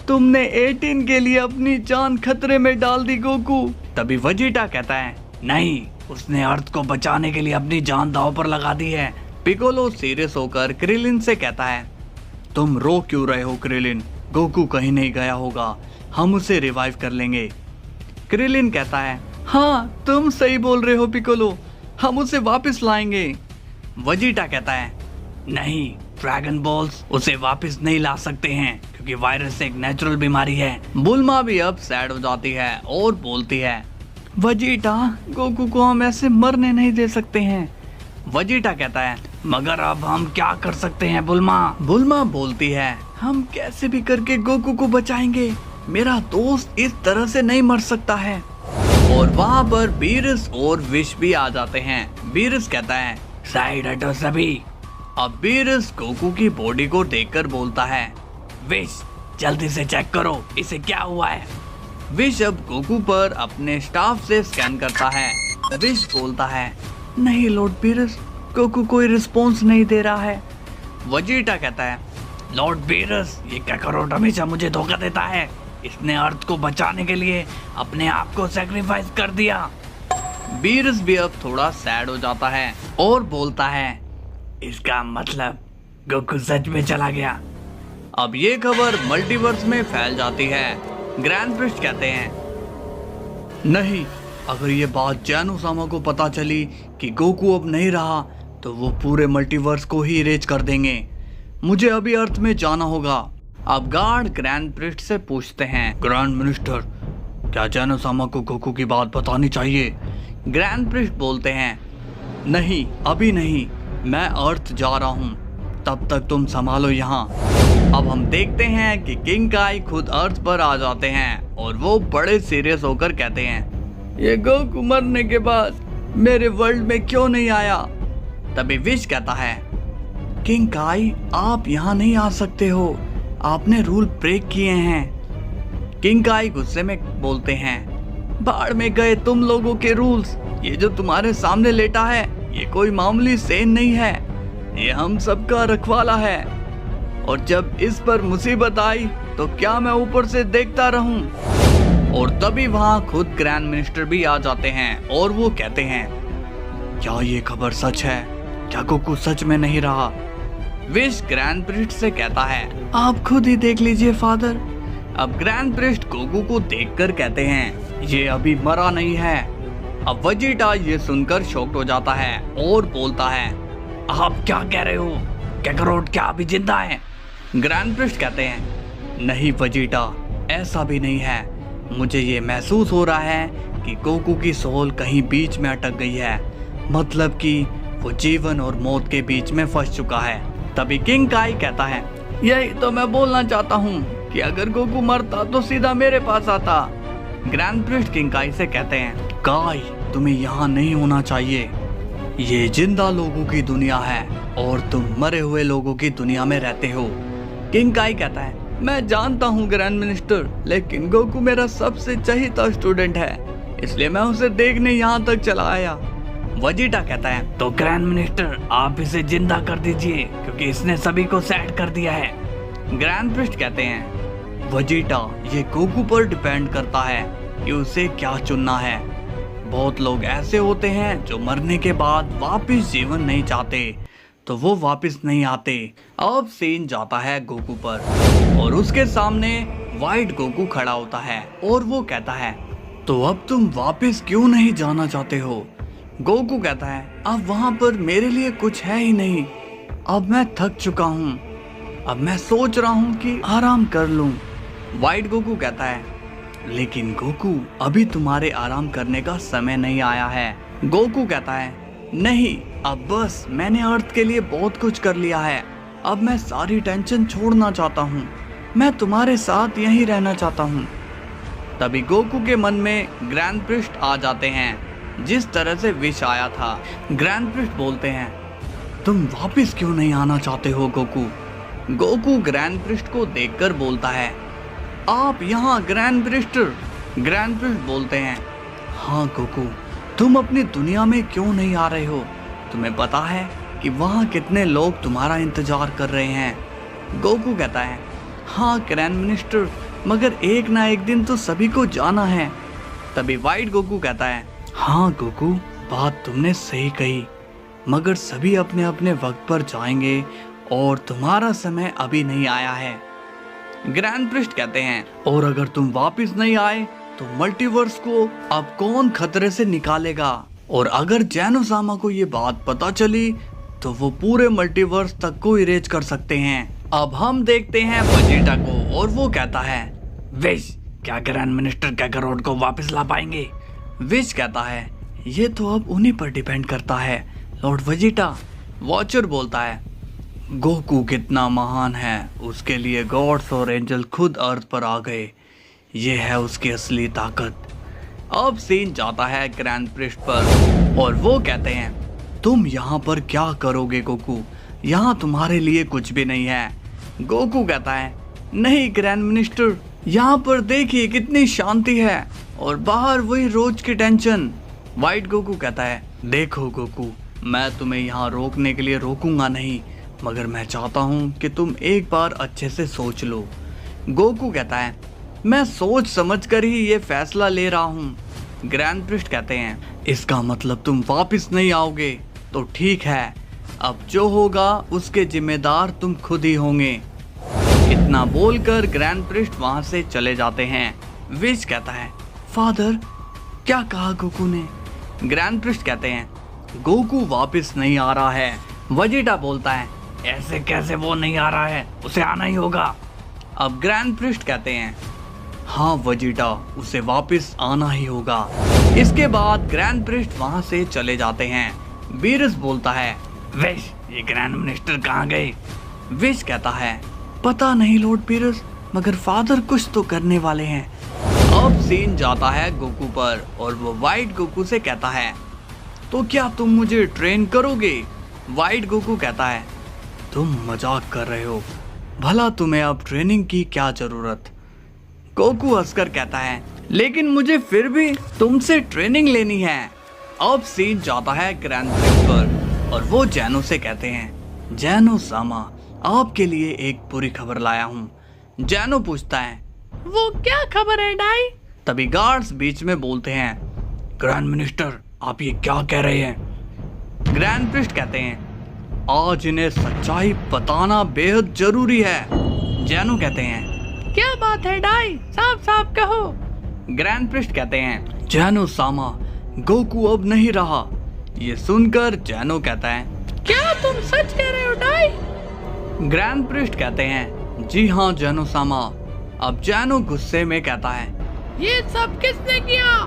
तुमने 18 के लिए अपनी जान खतरे में डाल दी गोकू। तभी वेजिटा कहता है, नहीं, उसने अर्थ को बचाने के लिए अपनी जान दांव पर लगा दी है। पिकोलो सीरियस होकर क्रिलिन से कहता है, तुम रो क्यों रहे हो क्रिलिन? गोकू कहीं नहीं गया होगा, हम उसे रिवाइव कर लेंगे। क्रिलिन कहता है, हाँ तुम सही बोल रहे हो पिकोलो, हम उसे वापस लाएंगे। वेजिटा कहता है, नहीं, ड्रैगन बॉल्स उसे वापस नहीं ला सकते हैं क्योंकि वायरस एक नेचुरल बीमारी है। बुल्मा भी अब सैड हो जाती है और बोलती है, वेजिटा, गोकू को हम ऐसे मरने नहीं दे सकते हैं। वेजिटा कहता है, मगर अब हम क्या कर सकते हैं बुल्मा? बुल्मा बोलती है, हम कैसे भी करके गोकू को बचाएंगे, मेरा दोस्त इस तरह से नहीं मर सकता है। और वहाँ पर बीरस और विश भी आ जाते हैं। बीरस कहता है, साइड हटो सभी। अब बीरस गोकू की बॉडी को देखकर बोलता है, विश जल्दी से चेक करो इसे क्या हुआ है। विश अब गोकू पर अपने स्टाफ से स्कैन करता है। विश बोलता है, नहीं लॉर्ड बीरस, गोकू कोई रिस्पॉन्स नहीं दे रहा है। वेजिटा कहता है, लॉर्ड बीरस, ये कैकारोट हमेशा मुझे धोखा देता है, इसने अर्थ को बचाने के लिए अपने आप को सैक्रिफाइस कर दिया। बीरस भी अब थोड़ा सैड हो जाता है और बोलता है, इसका मतलब गोकू सच में चला गया। अब ये खबर मल्टीवर्स में फैल जाती है। ग्रैंड प्रिस्ट कहते हैं, नहीं, अगर ये बात जैनोसामा को पता चली कि गोकू अब नहीं रहा तो वो पूरे मल्टीवर्स को ही इरेज कर देंगे। मुझे अभी अर्थ में जाना होगा। अब गार्ड ग्रैंड प्रिस्ट से पूछते हैं, ग्रैंड मिनिस्टर, क्या जैनोसामा को गोकू की बात बतानी चाहिए? ग्रैंड प्रिस्ट बोलते हैं, नहीं, अभी नहीं, मैं अर्थ जा रहा हूँ, तब तक तुम संभालो यहाँ। अब हम देखते हैं कि किंग काई खुद अर्थ पर आ जाते हैं और वो बड़े सीरियस होकर कहते हैं, ये गोकू मरने के बाद मेरे वर्ल्ड में क्यों नहीं आया? तभी विश कहता है, किंग काई, आप यहाँ नहीं आ सकते हो, आपने रूल ब्रेक किए हैं। किंग काई गुस्से में बोलते हैं, बाढ़ में गए तुम लोगों के रूल्स। ये जो तुम्हारे सामने लेटा है ये कोई मामूली सेन नहीं है, ये हम सबका रखवाला है। और जब इस पर मुसीबत आई तो क्या मैं ऊपर से देखता रहूं? और तभी वहां खुद ग्रैंड मिनिस्टर भी आ जाते हैं और वो कहते हैं, क्या ये खबर सच है? क्या गोकू सच में नहीं रहा? विश ग्रैंड प्रिस्ट से कहता है, आप खुद ही देख लीजिए फादर। अब ग्रैंड प्रिस्ट गोकू को देखकर कहते हैं, ये अभी मरा नहीं है। अब वेजिटा ये सुनकर शॉक्ड हो जाता है और बोलता है, आप क्या कह रहे हो? काकारोट क्या अभी जिंदा है? ग्रैंड प्रिस्ट कहते हैं, नहीं वेजिटा, ऐसा भी नहीं है। मुझे ये महसूस हो रहा है कि गोकू की सोल कहीं बीच में अटक गई है, मतलब कि वो जीवन और मौत के बीच में फंस चुका है। तभी किंग काई कहता है, यही तो मैं बोलना चाहता हूँ कि अगर गोकू मरता तो सीधा मेरे पास आता। ग्रैंड प्रिस्ट किंग काई से कहते हैं, काई तुम्हें यहाँ नहीं होना चाहिए। ये जिंदा लोगों की दुनिया है और तुम मरे हुए लोगों की दुनिया में रहते हो। किंग काई कहता है, मैं जानता हूँ ग्रैंड मिनिस्टर, लेकिन गोकू मेरा सबसे चहीता स्टूडेंट है, इसलिए मैं उसे देखने यहाँ तक चला आया। वेजिटा कहता है, तो ग्रैंड मिनिस्टर आप इसे जिंदा कर दीजिए क्योंकि इसने सभी को सैड कर दिया है। ग्रैंड प्रिस्ट कहते हैं, वेजिटा ये गोकू पर डिपेंड करता है कि उसे क्या चुनना है। बहुत लोग ऐसे होते हैं जो मरने के बाद वापस जीवन नहीं चाहते, तो वो वापस नहीं आते। अब सीन जाता है गोकू पर और उसके सामने वाइट गोकू खड़ा होता है और वो कहता है, तो अब तुम वापस क्यों नहीं जाना चाहते हो? गोकू कहता है, अब वहां पर मेरे लिए कुछ है ही नहीं, अब मैं थक चुका हूँ, अब मैं सोच रहा हूँ कि आराम कर लूं। वाइट गोकू कहता है, लेकिन गोकू अभी तुम्हारे आराम करने का समय नहीं आया है। गोकू कहता है, नहीं, अब बस मैंने अर्थ के लिए बहुत कुछ कर लिया है, अब मैं सारी टेंशन छोड़ना चाहता हूँ, मैं तुम्हारे साथ यहीं रहना चाहता हूँ। तभी गोकू के मन में ग्रैंड प्रिस्ट आ जाते हैं, जिस तरह से विश आया था। ग्रैंड प्रिस्ट बोलते हैं, तुम वापस क्यों नहीं आना चाहते हो गोकू? गोकू ग्रैंड प्रिस्ट को देखकर बोलता है, आप यहाँ ग्रैंड प्रिस्ट? ग्रैंड प्रिस्ट बोलते हैं, हाँ गोकू, तुम अपनी दुनिया में क्यों नहीं आ रहे हो? तुम्हें पता है कि वहाँ कितने लोग तुम्हारा इंतजार कर रहे हैं? गोकू कहता है, हाँ ग्रैंड मिनिस्टर, मगर एक ना एक दिन तो सभी को जाना है। तभी वाइट गोकू कहता है, हाँ गोकू, बात तुमने सही कही, मगर सभी अपने अपने वक्त पर जाएंगे और तुम्हारा समय अभी नहीं आया है। ग्रैंड प्रिस्ट कहते हैं, और अगर तुम वापस नहीं आए तो मल्टीवर्स को अब कौन खतरे से निकालेगा? और अगर जैनोसामा को ये बात पता चली तो वो पूरे मल्टीवर्स तक को इरेज कर सकते हैं। अब हम देखते हैं वेजिटा को और वो कहता है, विश, क्या ग्रैंड मिनिस्टर काकारोट को वापस ला पाएंगे? विश कहता है, ये तो अब उन्हीं पर डिपेंड करता है लॉर्ड वेजिटा। वॉचर बोलता है, गोकू कितना महान है, उसके लिए गॉड्स और एंजल खुद अर्थ पर आ गए, ये है उसकी असली ताकत। अब सीन जाता है ग्रैंड प्रिस्ट पर और वो कहते हैं, तुम यहाँ पर क्या करोगे गोकू? यहाँ तुम्हारे लिए कुछ भी नहीं है। गोकू कहता है, नहीं ग्रैंड मिनिस्टर, यहाँ पर देखिए कितनी शांति है और बाहर वही रोज की टेंशन। वाइट गोकू कहता है, देखो गोकू, मैं तुम्हें यहाँ रोकने के लिए रोकूंगा नहीं, मगर मैं चाहता हूँ कि तुम एक बार अच्छे से सोच लो। गोकू कहता है, मैं सोच समझ कर ही ये फैसला ले रहा हूँ। ग्रैंड प्रिस्ट कहते हैं, इसका मतलब तुम वापस नहीं आओगे? तो ठीक है, अब जो होगा उसके जिम्मेदार तुम खुद ही होंगे। इतना बोलकर ग्रैंड प्रिस्ट वहां से चले जाते हैं। विश कहता है, फादर क्या कहा गोकू ने? ग्रैंड प्रिस्ट कहते हैं, गोकू वापस नहीं आ रहा है। वेजिटा बोलता है, ऐसे कैसे वो नहीं आ रहा है, उसे आना ही होगा। अब ग्रैंड प्रिस्ट कहते हैं, हाँ वेजिटा, उसे वापस आना ही होगा। इसके बाद ग्रैंड प्रिस्ट वहां से चले जाते हैं। बीरस बोलता है, विश, ये ग्रैंड मिनिस्टर कहाँ गए? विश कहता है, पता नहीं लॉर्ड बीरस, मगर फादर कुछ तो करने वाले हैं। अब सीन जाता है गोकू पर और वो वाइट गोकू से कहता है, तो क्या तुम मुझे ट्रेन करोगे? वाइट गोकू कहता है, तुम मजाक कर रहे हो, भला तुम्हें अब ट्रेनिंग की क्या जरूरत। गोकू हंसकर कहता है, लेकिन मुझे फिर भी तुमसे ट्रेनिंग लेनी है। अब सीन जाता है ग्रैंड प्रिक्स पर और वो जैनो से कहते हैं, जैनो सामा, आपके लिए एक बुरी खबर लाया हूँ। जैनो पूछता है, वो क्या खबर है डाई? तभी गार्ड्स बीच में बोलते हैं, ग्रैंड मिनिस्टर, आप ये क्या कह रहे हैं? ग्रैंड प्रिस्ट कहते हैं, आज इन्हें सच्चाई बताना बेहद जरूरी है। जैनो कहते हैं, क्या बात है डाई, साफ साफ कहो। ग्रैंड प्रिस्ट कहते हैं, जैनो सामा, गोकू अब नहीं रहा। ये सुनकर जैनो कहता है, क्या तुम सच कह रहे हो डाई? ग्रैंड प्रिस्ट कहते हैं, जी हाँ जैनो सामा। अब जैनो गुस्से में कहता है, ये सब किसने किया?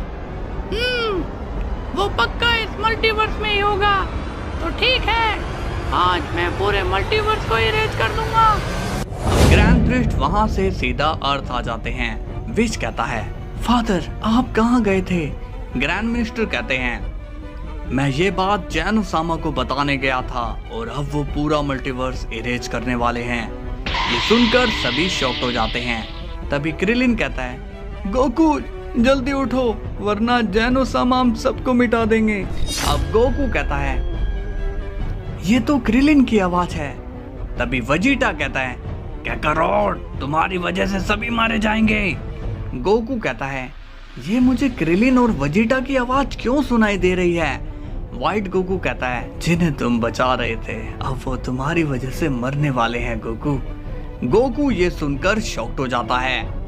वो पक्का इस मल्टीवर्स में ही होगा। तो ठीक है, आज मैं पूरे मल्टीवर्स को इरेज कर दूंगा। ग्रैंड प्रिस्ट वहां से सीधा अर्थ आ जाते हैं। विश कहता है, फादर आप कहाँ गए थे? ग्रैंड मिनिस्टर कहते हैं, मैं ये बात जैनो सामा को बताने गया था और अब वो पूरा मल्टीवर्स इरेज करने वाले हैं। ये सुनकर सभी शॉक्ड हो जाते हैं। तभी क्रिलिन कहता है, गोकू जल्दी उठो वरना जैनो सामा हम सबको मिटा देंगे। अब गोकू कहता है, ये तो क्रिलिन की आवाज है। तभी वजीटा कहता है, काकारोट, तुम्हारी वजह से सभी मारे जाएंगे। गोकू कहता है, ये मुझे क्रिलिन और वजीटा की आवाज क्यों सुनाई दे रही है? व्हाइट गोकू कहता है, जिन्हें तुम बचा रहे थे अब वो तुम्हारी वजह से मरने वाले हैं गोकू। गोकू ये सुनकर शॉक्ड हो जाता है।